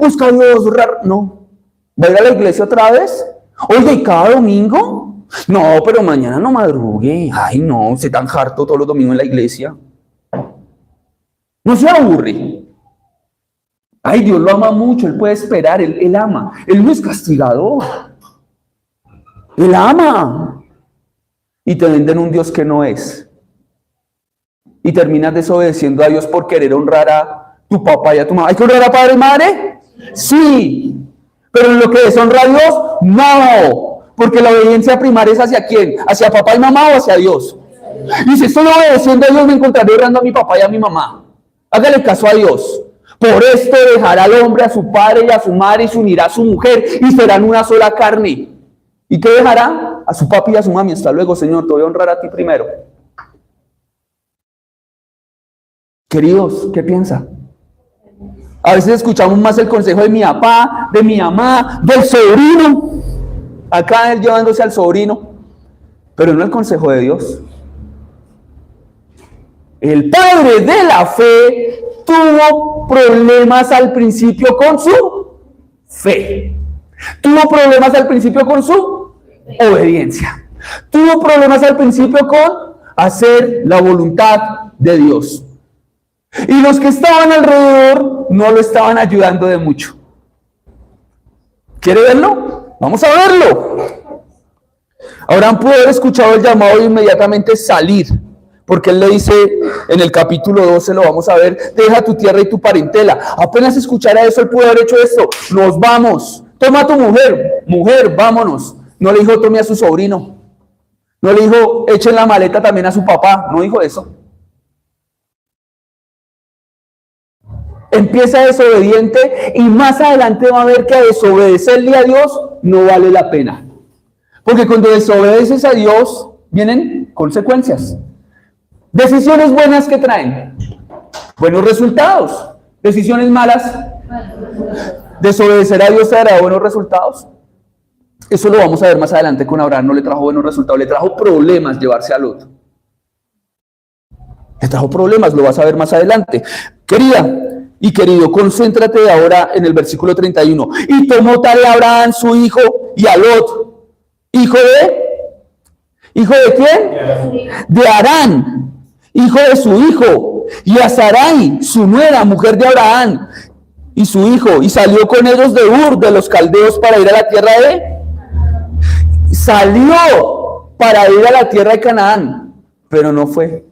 no. ¿Vaya a la iglesia otra vez? Oye, ¿y cada domingo? No, pero mañana no madrugue. Ay, no, se tan harto todos los domingos en la iglesia. No se aburre. Ay, Dios lo ama mucho, Él puede esperar, Él ama. Él no es castigador. Él ama. Y te venden un Dios que no es. Y terminas desobedeciendo a Dios por querer honrar a tu papá y a tu mamá. ¿Hay que honrar a padre y madre? Sí. Pero en lo que deshonra a Dios, no. Porque la obediencia primaria es ¿hacia quién? ¿Hacia papá y mamá o hacia Dios? Y si estoy obedeciendo a Dios, me encontraré honrando a mi papá y a mi mamá. Hágale caso a Dios. Por esto dejará al hombre a su padre y a su madre y se unirá a su mujer y serán una sola carne. ¿Y qué dejará? A su papi y a su mami. Hasta luego, Señor, te voy a honrar a ti primero. Queridos, ¿qué piensa? A veces escuchamos más el consejo de mi papá, de mi mamá, del sobrino. Acá él llevándose al sobrino, pero no el consejo de Dios. El padre de la fe tuvo problemas al principio con su fe. Tuvo problemas al principio con su obediencia. Tuvo problemas al principio con hacer la voluntad de Dios. Y los que estaban alrededor no lo estaban ayudando de mucho. ¿Quiere verlo? Vamos a verlo. Abraham pudo haber escuchado el llamado e inmediatamente salir, porque él le dice en el capítulo 12, lo vamos a ver, deja tu tierra y tu parentela. Apenas escuchara eso, él pudo haber hecho esto. Nos vamos. Toma a tu mujer, vámonos. No le dijo tome a su sobrino. No le dijo echen la maleta también a su papá. No dijo eso. Empieza desobediente y más adelante va a ver que a desobedecerle a Dios no vale la pena. Porque cuando desobedeces a Dios vienen consecuencias. Decisiones buenas que traen buenos resultados. Decisiones malas. Desobedecer a Dios te dará buenos resultados. Eso lo vamos a ver más adelante con Abraham. No le trajo buenos resultados, le trajo problemas llevarse a Lot. Le trajo problemas, lo vas a ver más adelante. Querida y querido, concéntrate ahora en el versículo 31. Y tomó tal Abraham su hijo y a Lot, ¿hijo de quién? De Harán, hijo de su hijo, y a Sarai, su nuera, mujer de Abraham, y su hijo, y salió con ellos de Ur, de los caldeos, para ir a la tierra salió para ir a la tierra de Canaán, pero no fue.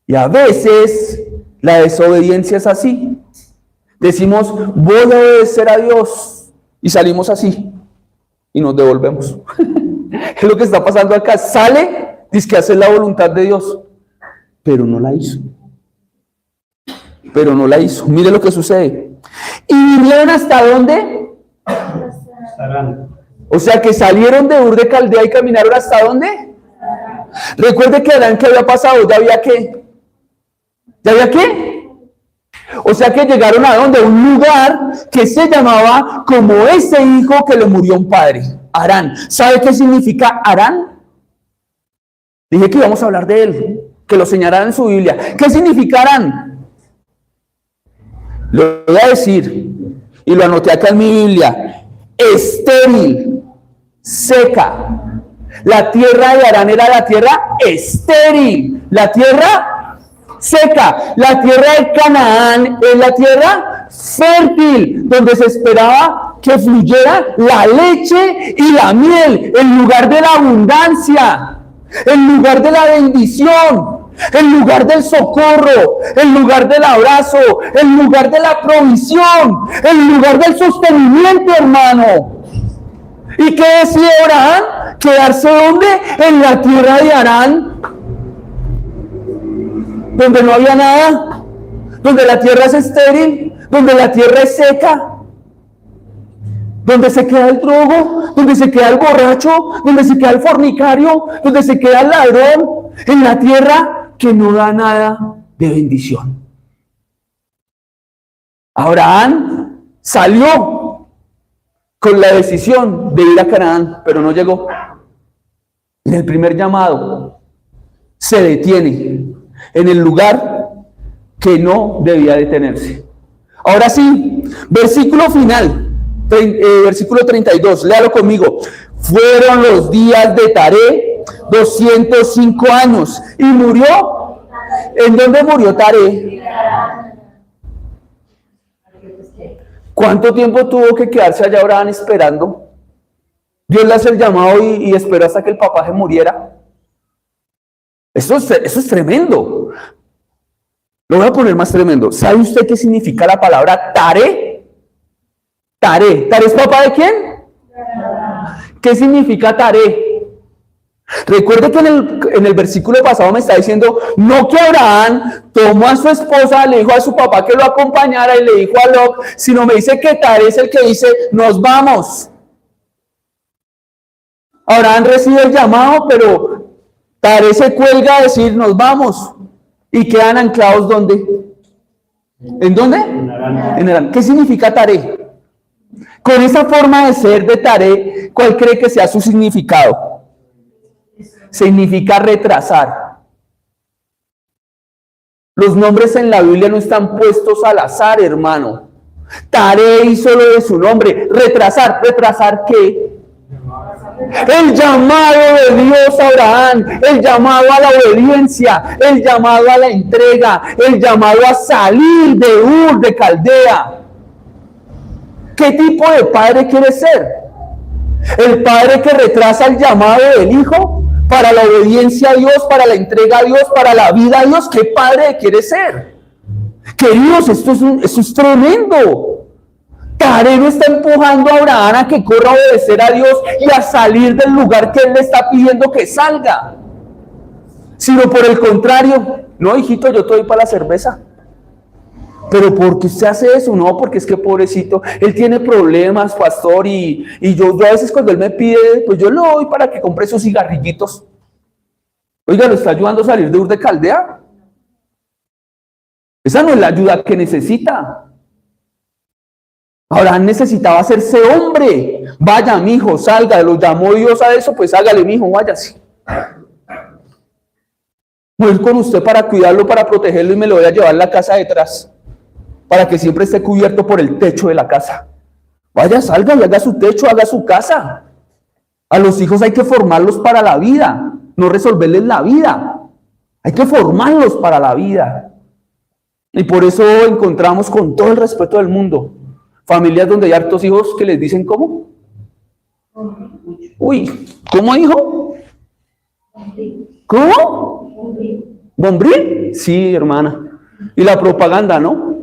Y a veces la desobediencia es así. Decimos, voy a obedecer a Dios, y salimos así y nos devolvemos. Es lo que está pasando acá. Sale, dice que hace la voluntad de Dios, pero no la hizo. Pero no la hizo. Mire lo que sucede. ¿Y vinieron hasta dónde? O sea que salieron de Ur de Caldea y caminaron hasta dónde. Recuerde que Arán, ¿qué había pasado? ¿Ya había qué? ¿Ya había qué? O sea que llegaron a dónde? Un lugar que se llamaba como ese hijo que le murió un padre. Arán. ¿Sabe qué significa Arán? Dije que íbamos a hablar de él, que lo señalará en su Biblia. ¿Qué significa Arán? Lo voy a decir, y lo anoté acá en mi Biblia. Estéril, seca. La tierra de Arán era la tierra estéril, la tierra seca. La tierra de Canaán es la tierra fértil, donde se esperaba que fluyera la leche y la miel, el lugar de la abundancia, el lugar de la bendición, el lugar del socorro, el lugar del abrazo, el lugar de la provisión, el lugar del sostenimiento, hermano. ¿Y qué decía Abraham? ¿Quedarse dónde? En la tierra de Arán, donde no había nada, donde la tierra es estéril, donde la tierra es seca, donde se queda el drogo, donde se queda el borracho, donde se queda el fornicario, donde se queda el ladrón, en la tierra que no da nada de bendición. Abraham salió con la decisión de ir a Canaán, pero no llegó. En el primer llamado se detiene en el lugar que no debía detenerse. Ahora sí, versículo final, versículo 32, léalo conmigo. Fueron los días de Taré 205 años y murió. ¿En dónde murió Taré? ¿Cuánto tiempo tuvo que quedarse allá Abraham esperando? Dios le hace el llamado y esperó hasta que el papá se muriera. Eso es tremendo. Lo voy a poner más tremendo. ¿Sabe usted qué significa la palabra Taré? Taré. ¿Taré es papá de quién? ¿Qué significa Taré? Recuerde que en el versículo pasado me está diciendo, no que Abraham tomó a su esposa, le dijo a su papá que lo acompañara y le dijo a Lot, sino me dice que Taré es el que dice, nos vamos. Abraham recibe el llamado, pero Taré se cuelga a decir, nos vamos. Y quedan anclados ¿dónde? ¿En dónde? En Arán. ¿Qué significa Taré? Con esa forma de ser de Taré, ¿cuál cree que sea su significado? Significa retrasar. Los nombres en la Biblia no están puestos al azar, hermano. Taré hizo lo de su nombre. Retrasar. ¿Retrasar qué? El llamado de Dios a Abraham, el llamado a la obediencia, el llamado a la entrega, el llamado a salir de Ur de Caldea. ¿Qué tipo de padre quiere ser? ¿El padre que retrasa el llamado del hijo para la obediencia a Dios, para la entrega a Dios, para la vida a Dios? ¿Qué padre quiere ser? Queridos, esto es tremendo. Taré no está empujando a Abraham a que corra a obedecer a Dios y a salir del lugar que él le está pidiendo que salga, sino por el contrario, no, hijito, yo te doy para la cerveza. Pero ¿por qué usted hace eso? No, porque es que pobrecito, él tiene problemas, pastor, y yo a veces cuando él me pide, pues yo le doy para que compre sus cigarrillitos. Oiga, ¿lo está ayudando a salir de Ur de Caldea? Esa no es la ayuda que necesita. Abraham necesitaba hacerse hombre. Vaya, mijo, salga, lo llamó Dios a eso, pues hágale, mijo, váyase. Voy con usted para cuidarlo, para protegerlo, y me lo voy a llevar a la casa detrás, para que siempre esté cubierto por el techo de la casa. Vaya, salga y haga su techo, haga su casa. A los hijos hay que formarlos para la vida, no resolverles la vida. Hay que formarlos para la vida. Y por eso encontramos, con todo el respeto del mundo, familias donde hay hartos hijos que les dicen ¿cómo? Uy, ¿cómo dijo? ¿Cómo? ¿Bombril? Sí, hermana. Y la propaganda, ¿no?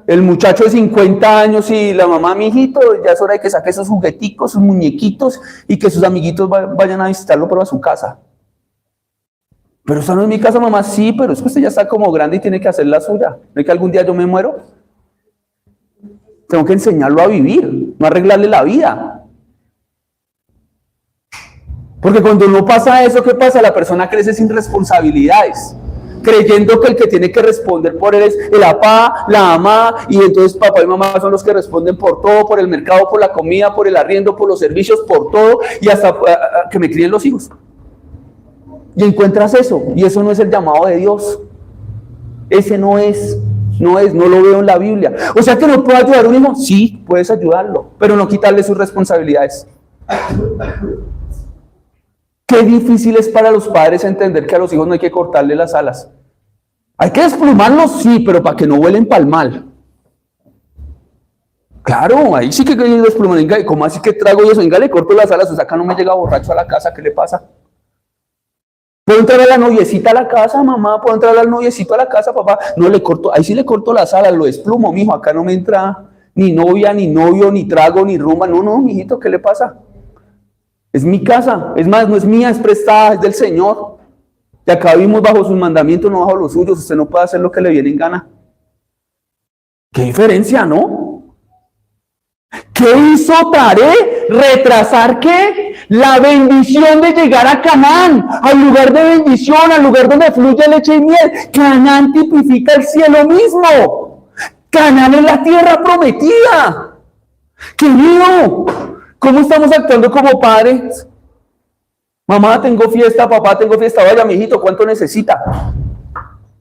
El muchacho de 50 años y la mamá, mijito, ya es hora de que saque esos jugueticos, sus muñequitos y que sus amiguitos vayan a visitarlo para su casa. Pero esta no es mi casa, mamá. Sí, pero es que usted ya está como grande y tiene que hacer la suya. ¿No es que algún día yo me muero? Tengo que enseñarlo a vivir, no arreglarle la vida. Porque cuando no pasa eso, ¿qué pasa? La persona crece sin responsabilidades, creyendo que el que tiene que responder por él es el papá, la mamá, y entonces papá y mamá son los que responden por todo, por el mercado, por la comida, por el arriendo, por los servicios, por todo, y hasta que me críen los hijos. Y encuentras eso, y eso no es el llamado de Dios. Ese no lo veo en la Biblia. O sea que no puedo ayudar a un hijo, sí, puedes ayudarlo, pero no quitarle sus responsabilidades. Qué difícil es para los padres entender que a los hijos no hay que cortarle las alas. Hay que desplumarlos, sí, pero para que no vuelen para el mal. Claro, ahí sí que desplumar. ¿Cómo así que trago yo? Venga, le corto las alas, o sea, acá no me llega borracho a la casa, ¿qué le pasa? ¿Puedo entrar a la noviecita a la casa, mamá? ¿Puedo entrar al noviecito a la casa, papá? No le corto, ahí sí le corto las alas, lo desplumo, mijo, acá no me entra ni novia, ni novio, ni trago, ni rumba. No, mijito, ¿qué le pasa? Es mi casa, es más, no es mía, es prestada, es del Señor. Y acá vivimos bajo sus mandamientos, no bajo los suyos. Usted no puede hacer lo que le viene en gana. ¿Qué diferencia, no? ¿Qué hizo Taré? ¿Retrasar qué? La bendición de llegar a Canaán, al lugar de bendición, al lugar donde fluye leche y miel. Canaán tipifica el cielo mismo. Canaán es la tierra prometida. Querido, ¿cómo estamos actuando como padres? Mamá, tengo fiesta, papá, tengo fiesta. Vaya, mijito, ¿cuánto necesita?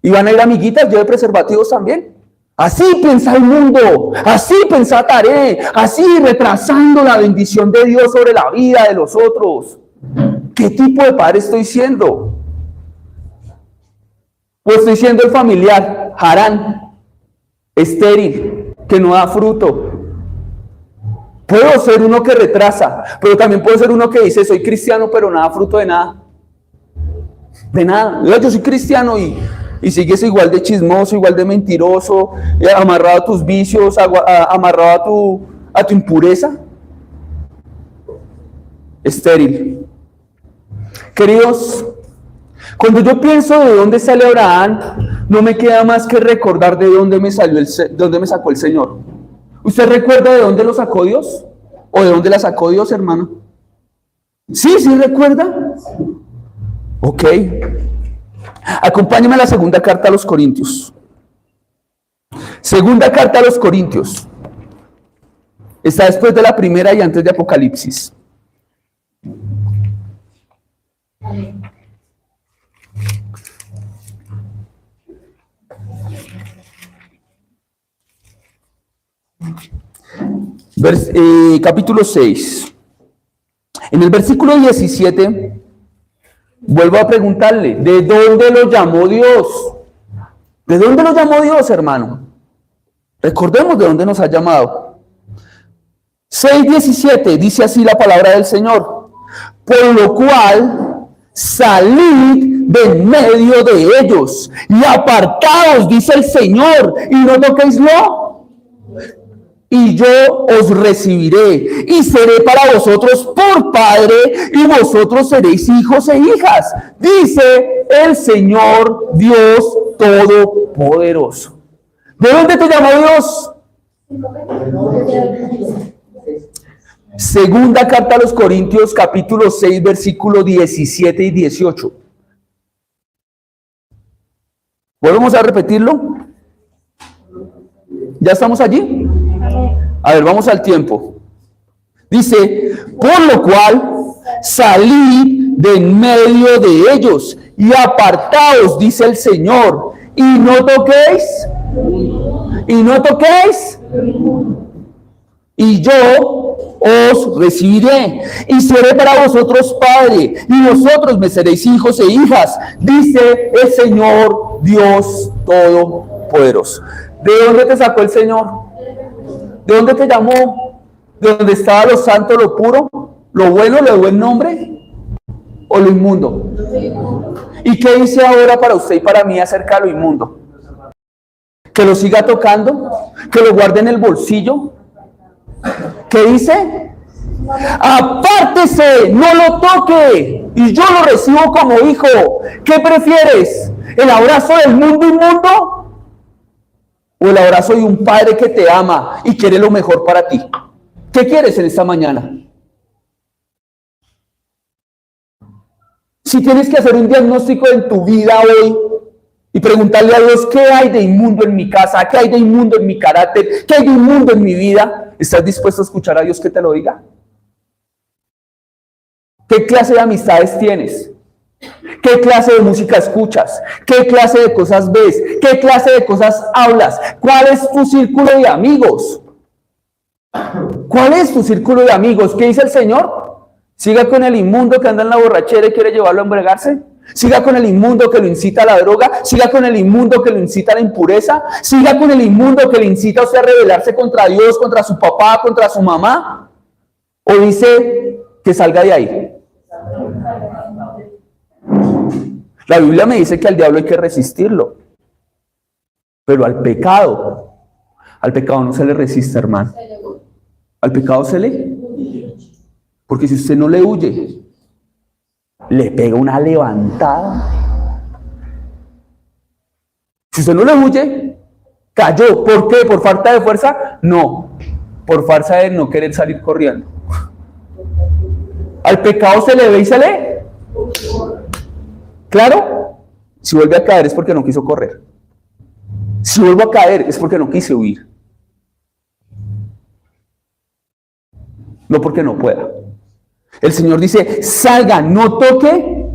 ¿Y van a ir amiguitas? ¿Lleve preservativos también? Así piensa el mundo, así piensa Taré, así retrasando la bendición de Dios sobre la vida de los otros. ¿Qué tipo de padre estoy siendo? Pues estoy siendo el familiar, Harán, estéril, que no da fruto. Puedo ser uno que retrasa, pero también puedo ser uno que dice, soy cristiano, pero nada fruto de nada. De nada. Yo soy cristiano y sigues igual de chismoso, igual de mentiroso, amarrado a tus vicios, amarrado a tu impureza. Estéril. Queridos, cuando yo pienso de dónde sale Abraham, no me queda más que recordar de dónde me sacó el Señor. ¿Usted recuerda de dónde lo sacó Dios? ¿O de dónde la sacó Dios, hermano? ¿Sí recuerda? Ok. Acompáñeme a la segunda carta a los Corintios. Segunda carta a los Corintios. Está después de la primera y antes de Apocalipsis. Capítulo 6. En el versículo 17, vuelvo a preguntarle, ¿de dónde lo llamó Dios? ¿De dónde lo llamó Dios, hermano? Recordemos de dónde nos ha llamado. 6:17, dice así la palabra del Señor. Por lo cual, salid de en medio de ellos y apartaos, dice el Señor, y no toquéislo. Y yo os recibiré y seré para vosotros por padre y vosotros seréis hijos e hijas, dice el Señor Dios Todopoderoso. ¿De dónde te llamó Dios? Segunda carta a los Corintios, capítulo 6, versículos 17 y 18. ¿Volvemos a repetirlo? ¿Ya estamos allí? A ver, vamos al tiempo. Dice, por lo cual, salid de en medio de ellos y apartaos, dice el Señor, y no toquéis, y yo os recibiré, y seré para vosotros padre, y vosotros me seréis hijos e hijas, dice el Señor Dios Todopoderoso. ¿De dónde te sacó el Señor? ¿De dónde te llamó? ¿De dónde estaba lo santo, lo puro, lo bueno, lo de buen nombre? ¿O lo inmundo? ¿Y qué dice ahora para usted y para mí acerca de lo inmundo? ¿Que lo siga tocando? ¿Que lo guarde en el bolsillo? ¿Qué dice? Apártese, no lo toque, y yo lo recibo como hijo. ¿Qué prefieres? ¿El abrazo del mundo inmundo? ¿O el abrazo de un padre que te ama y quiere lo mejor para ti? ¿Qué quieres en esta mañana? Si tienes que hacer un diagnóstico en tu vida hoy y preguntarle a Dios, ¿qué hay de inmundo en mi casa? ¿Qué hay de inmundo en mi carácter? ¿Qué hay de inmundo en mi vida? ¿Estás dispuesto a escuchar a Dios que te lo diga? ¿Qué clase de amistades tienes? ¿Qué clase de música escuchas? ¿Qué clase de cosas ves? ¿Qué clase de cosas hablas? ¿Cuál es tu círculo de amigos? ¿Cuál es tu círculo de amigos? ¿Qué dice el Señor? Siga con el inmundo que anda en la borrachera y quiere llevarlo a embriagarse. Siga con el inmundo que lo incita a la droga. Siga con el inmundo que lo incita a la impureza. Siga con el inmundo que le incita a usted a rebelarse contra Dios, contra su papá, contra su mamá. O dice que salga de ahí. La Biblia me dice que al diablo hay que resistirlo, pero al pecado no se le resiste, hermano. Al pecado se le, porque si usted no le huye, le pega una levantada. Si usted no le huye, cayó. ¿Por qué? ¿Por falta de fuerza? No, por falta de no querer salir corriendo. Al pecado se le ve y se le... ¿Claro? Si vuelve a caer es porque no quiso correr. Si vuelvo a caer es porque no quise huir. No porque no pueda. El Señor dice, salga, no toque.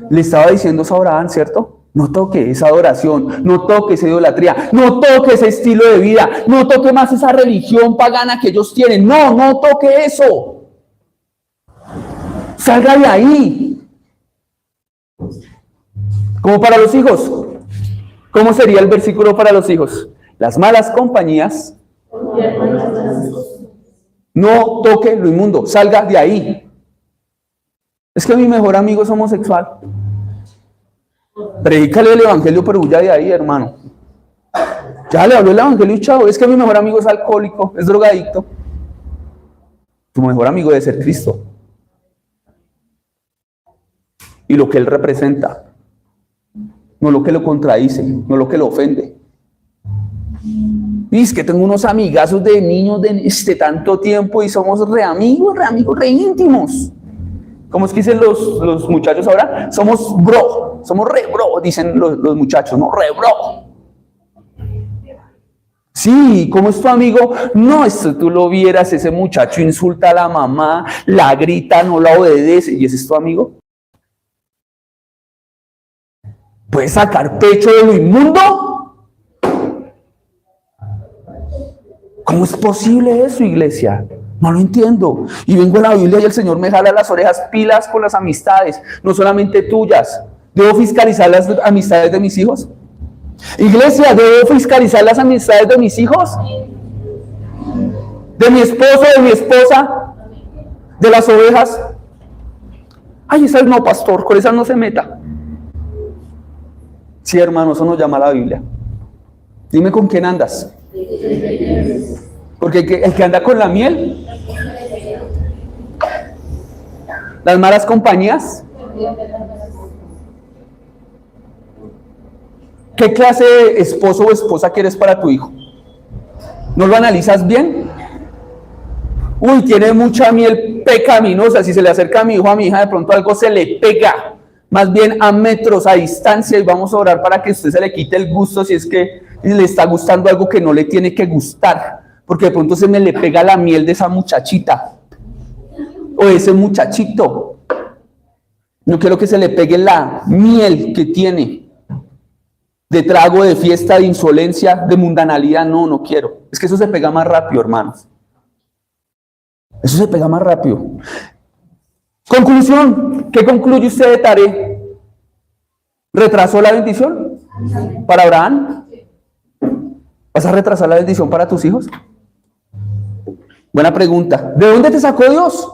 Le estaba diciendo eso a Abraham, ¿cierto? No toque esa adoración, no toque esa idolatría, no toque ese estilo de vida, no toque más esa religión pagana que ellos tienen. No, no toque eso. Salga de ahí. Como para los hijos. ¿Cómo sería el versículo para los hijos? Las malas compañías. No toque lo inmundo. Salga de ahí. Es que mi mejor amigo es homosexual. Predícale el evangelio, pero huya de ahí, hermano. Ya le habló el evangelio y chao. Es que mi mejor amigo es alcohólico, es drogadicto. Tu mejor amigo debe ser Cristo. Y lo que Él representa. No lo que lo contradice, no lo que lo ofende. Y es que tengo unos amigazos de niños de tanto tiempo y somos re amigos, re íntimos. ¿Cómo es que dicen los muchachos ahora? Somos bro, somos re bro, dicen los muchachos, no, re bro. Sí, ¿cómo es tu amigo? No, esto tú lo vieras, ese muchacho insulta a la mamá, la grita, no la obedece, ¿y ese es tu amigo? ¿Puedes sacar pecho de lo inmundo? ¿Cómo es posible eso, iglesia? No lo entiendo. Y vengo a la Biblia y el Señor me jala las orejas, pilas con las amistades, no solamente tuyas. ¿Debo fiscalizar las amistades de mis hijos? Iglesia, ¿debo fiscalizar las amistades de mis hijos? ¿De mi esposo, de mi esposa? ¿De las ovejas? Ay, esas no, pastor, con esas no se meta. Sí, hermano, eso nos llama la Biblia. Dime con quién andas. Porque el que anda con la miel, las malas compañías. ¿Qué clase de esposo o esposa quieres para tu hijo? ¿No lo analizas bien? Uy, tiene mucha miel pecaminosa. Si se le acerca a mi hijo, a mi hija, de pronto algo se le pega. Más bien a metros, a distancia, y vamos a orar para que usted se le quite el gusto si es que le está gustando algo que no le tiene que gustar, porque de pronto se me le pega la miel de esa muchachita o de ese muchachito. No quiero que se le pegue la miel que tiene de trago, de fiesta, de insolencia, de mundanalidad. No, no quiero. Es que eso se pega más rápido, hermanos. Eso se pega más rápido. Conclusión, ¿qué concluye usted de Taré? ¿Retrasó la bendición para Abraham? ¿Vas a retrasar la bendición para tus hijos? Buena pregunta. ¿De dónde te sacó Dios?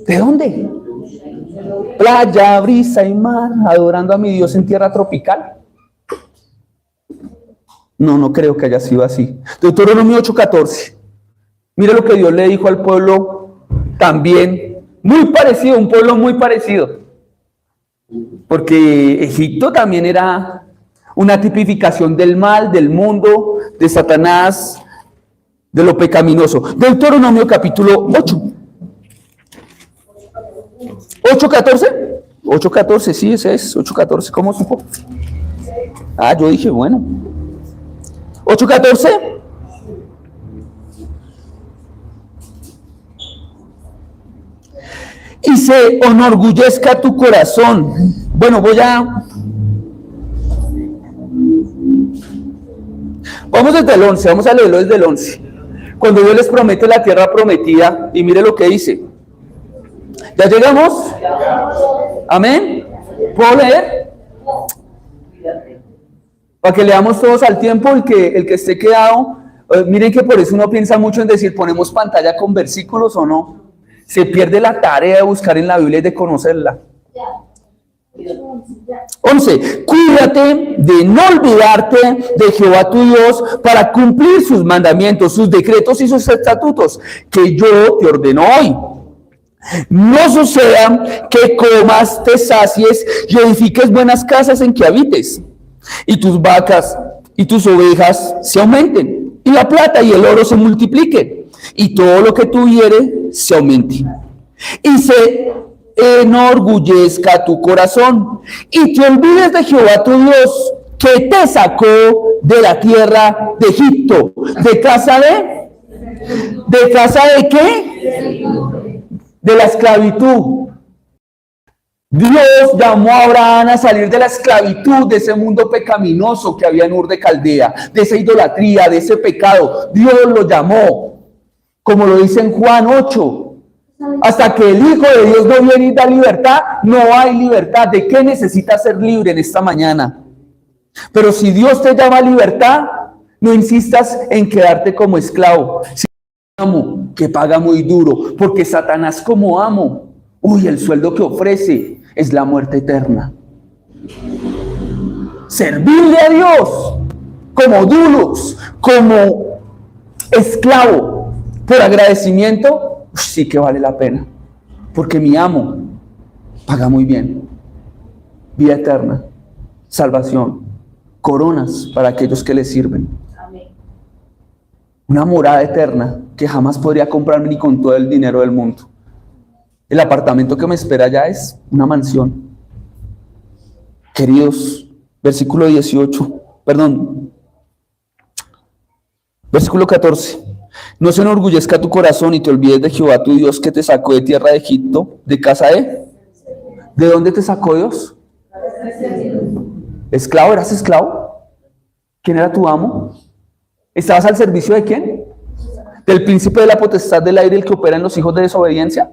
¿De dónde? Playa, brisa y mar, adorando a mi Dios en tierra tropical. No, no creo que haya sido así. Deuteronomio 8:14. Mire lo que Dios le dijo al pueblo también, muy parecido, un pueblo muy parecido. Porque Egipto también era una tipificación del mal, del mundo, de Satanás, de lo pecaminoso. Deuteronomio capítulo 8. 8:14. 8:14, sí, ese es 8:14. ¿Cómo supo? Ah, yo dije, bueno. 8:14. Y se enorgullezca tu corazón. Bueno, vamos desde el 11, vamos a leerlo desde el 11. Cuando Dios les promete la tierra prometida, y mire lo que dice. ¿Ya llegamos? Amén. ¿Puedo leer? Para que leamos todos al tiempo, el que esté quedado. Miren que por eso uno piensa mucho en decir, ¿ponemos pantalla con versículos o no? Se pierde la tarea de buscar en la Biblia y de conocerla. 11. Cuídate de no olvidarte de Jehová tu Dios para cumplir sus mandamientos, sus decretos y sus estatutos que yo te ordeno hoy. No suceda que comas, te sacies y edifiques buenas casas en que habites, y tus vacas y tus ovejas se aumenten, y la plata y el oro se multipliquen, y todo lo que tuviere se aumente. Y se enorgullezca tu corazón, y te olvides de Jehová tu Dios, que te sacó de la tierra de Egipto, ¿de casa de qué? De la esclavitud. Dios llamó a Abraham a salir de la esclavitud, de ese mundo pecaminoso que había en Ur de Caldea, de esa idolatría, de ese pecado. Dios lo llamó, como lo dice en Juan 8. Hasta que el Hijo de Dios no viene y da libertad, no hay libertad. ¿De qué necesitas ser libre en esta mañana? Pero si Dios te llama a libertad, no insistas en quedarte como esclavo. Si amo, que paga muy duro, porque Satanás como amo, el sueldo que ofrece es la muerte eterna. Servirle a Dios como dulos, como esclavo, por agradecimiento, sí que vale la pena, porque mi amo paga muy bien. Vida eterna, salvación, coronas para aquellos que le sirven. Una morada eterna que jamás podría comprarme ni con todo el dinero del mundo. El apartamento que me espera ya es una mansión. Queridos, versículo 14. No se enorgullezca tu corazón y te olvides de Jehová tu Dios, que te sacó de tierra de Egipto, de casa de... ¿De dónde te sacó Dios? ¿Esclavo? ¿Eras esclavo? ¿Quién era tu amo? ¿Estabas al servicio de quién? ¿Del príncipe de la potestad del aire, el que opera en los hijos de desobediencia?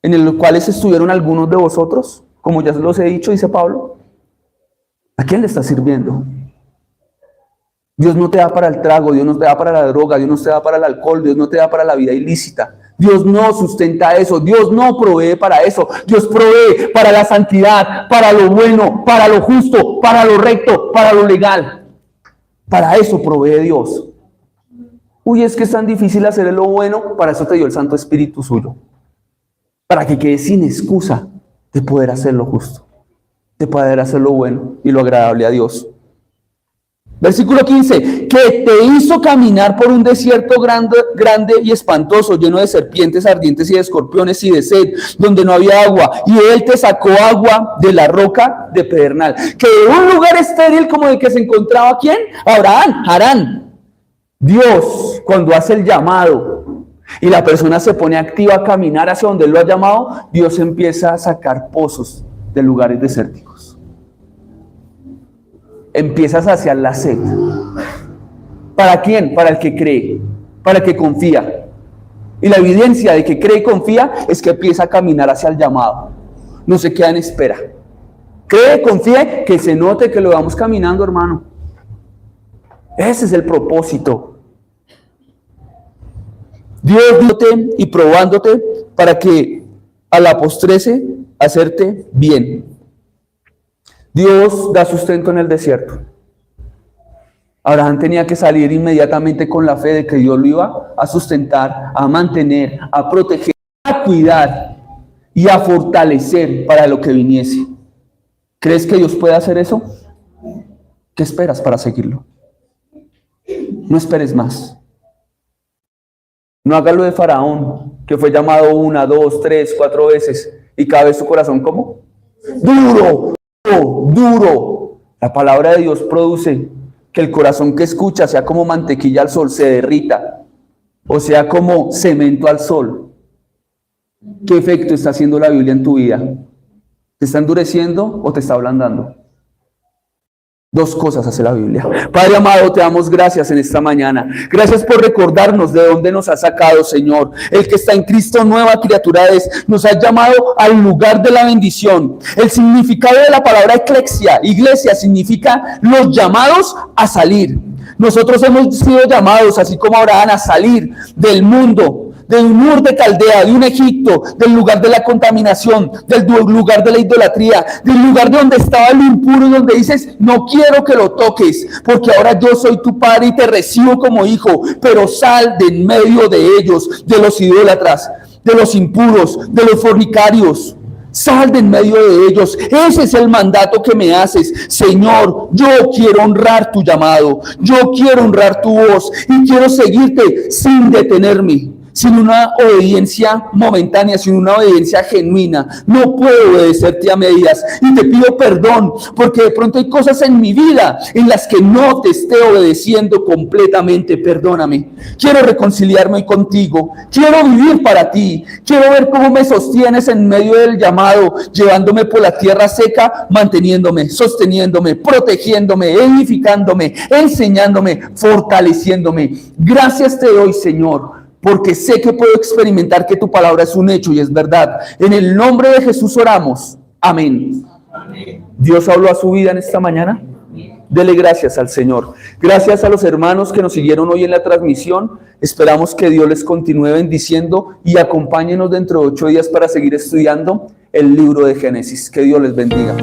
¿En los cuales estuvieron algunos de vosotros? Como ya se los he dicho, dice Pablo. ¿A quién le estás sirviendo? Dios no te da para el trago, Dios no te da para la droga, Dios no te da para el alcohol, Dios no te da para la vida ilícita. Dios no sustenta eso, Dios no provee para eso. Dios provee para la santidad, para lo bueno, para lo justo, para lo recto, para lo legal. Para eso provee Dios. Es que es tan difícil hacer lo bueno, para eso te dio el Santo Espíritu suyo. Para que quedes sin excusa de poder hacer lo justo, de poder hacer lo bueno y lo agradable a Dios. Versículo 15, que te hizo caminar por un desierto grande y espantoso, lleno de serpientes ardientes y de escorpiones y de sed, donde no había agua, y él te sacó agua de la roca de pedernal. Que de un lugar estéril como el que se encontraba, ¿quién? Abraham, Harán. Dios, cuando hace el llamado y la persona se pone activa a caminar hacia donde él lo ha llamado, Dios empieza a sacar pozos de lugares desérticos. Empiezas a saciar la sed. ¿Para quién? Para el que cree, para el que confía. Y la evidencia de que cree y confía es que empieza a caminar hacia el llamado. No se queda en espera. Cree, confía, que se note que lo vamos caminando, hermano. Ese es el propósito. Dios viéndote y probándote para que a la postrece hacerte bien. Dios da sustento en el desierto. Abraham tenía que salir inmediatamente con la fe de que Dios lo iba a sustentar, a mantener, a proteger, a cuidar y a fortalecer para lo que viniese. ¿Crees que Dios puede hacer eso? ¿Qué esperas para seguirlo? No esperes más. No hagas lo de Faraón, que fue llamado 1, 2, 3, 4 veces y cada vez su corazón, ¿cómo? Duro, duro, duro. La palabra de Dios produce que el corazón que escucha sea como mantequilla al sol, se derrita, o sea como cemento al sol. ¿Qué efecto está haciendo la Biblia en tu vida? ¿Te está endureciendo o te está ablandando? Dos cosas hace la Biblia. Padre amado, te damos gracias en esta mañana. Gracias por recordarnos de dónde nos has sacado, Señor. El que está en Cristo, nueva criatura es. Nos has llamado al lugar de la bendición. El significado de la palabra eclesia, iglesia, significa los llamados a salir. Nosotros hemos sido llamados, así como Abraham, a salir del mundo, de Ur de Caldea, de un Egipto, del lugar de la contaminación, del lugar de la idolatría, del lugar donde estaba lo impuro, donde dices, no quiero que lo toques, porque ahora yo soy tu padre y te recibo como hijo, pero sal de en medio de ellos, de los idólatras, de los impuros, de los fornicarios. Sal de en medio de ellos. Ese es el mandato que me haces, Señor. Yo quiero honrar tu llamado, yo quiero honrar tu voz y quiero seguirte sin detenerme, sin una obediencia momentánea, sin una obediencia genuina. No puedo obedecerte a medias y te pido perdón porque de pronto hay cosas en mi vida en las que no te esté obedeciendo completamente. Perdóname. Quiero reconciliarme hoy contigo, quiero vivir para ti, quiero ver cómo me sostienes en medio del llamado, llevándome por la tierra seca, manteniéndome, sosteniéndome, protegiéndome, edificándome, enseñándome, fortaleciéndome. Gracias te doy, Señor, porque sé que puedo experimentar que tu palabra es un hecho y es verdad. En el nombre de Jesús oramos. Amén. Amén. ¿Dios habló a su vida en esta mañana? Dele gracias al Señor. Gracias a los hermanos que nos siguieron hoy en la transmisión. Esperamos que Dios les continúe bendiciendo y acompáñenos dentro de 8 días para seguir estudiando el libro de Génesis. Que Dios les bendiga.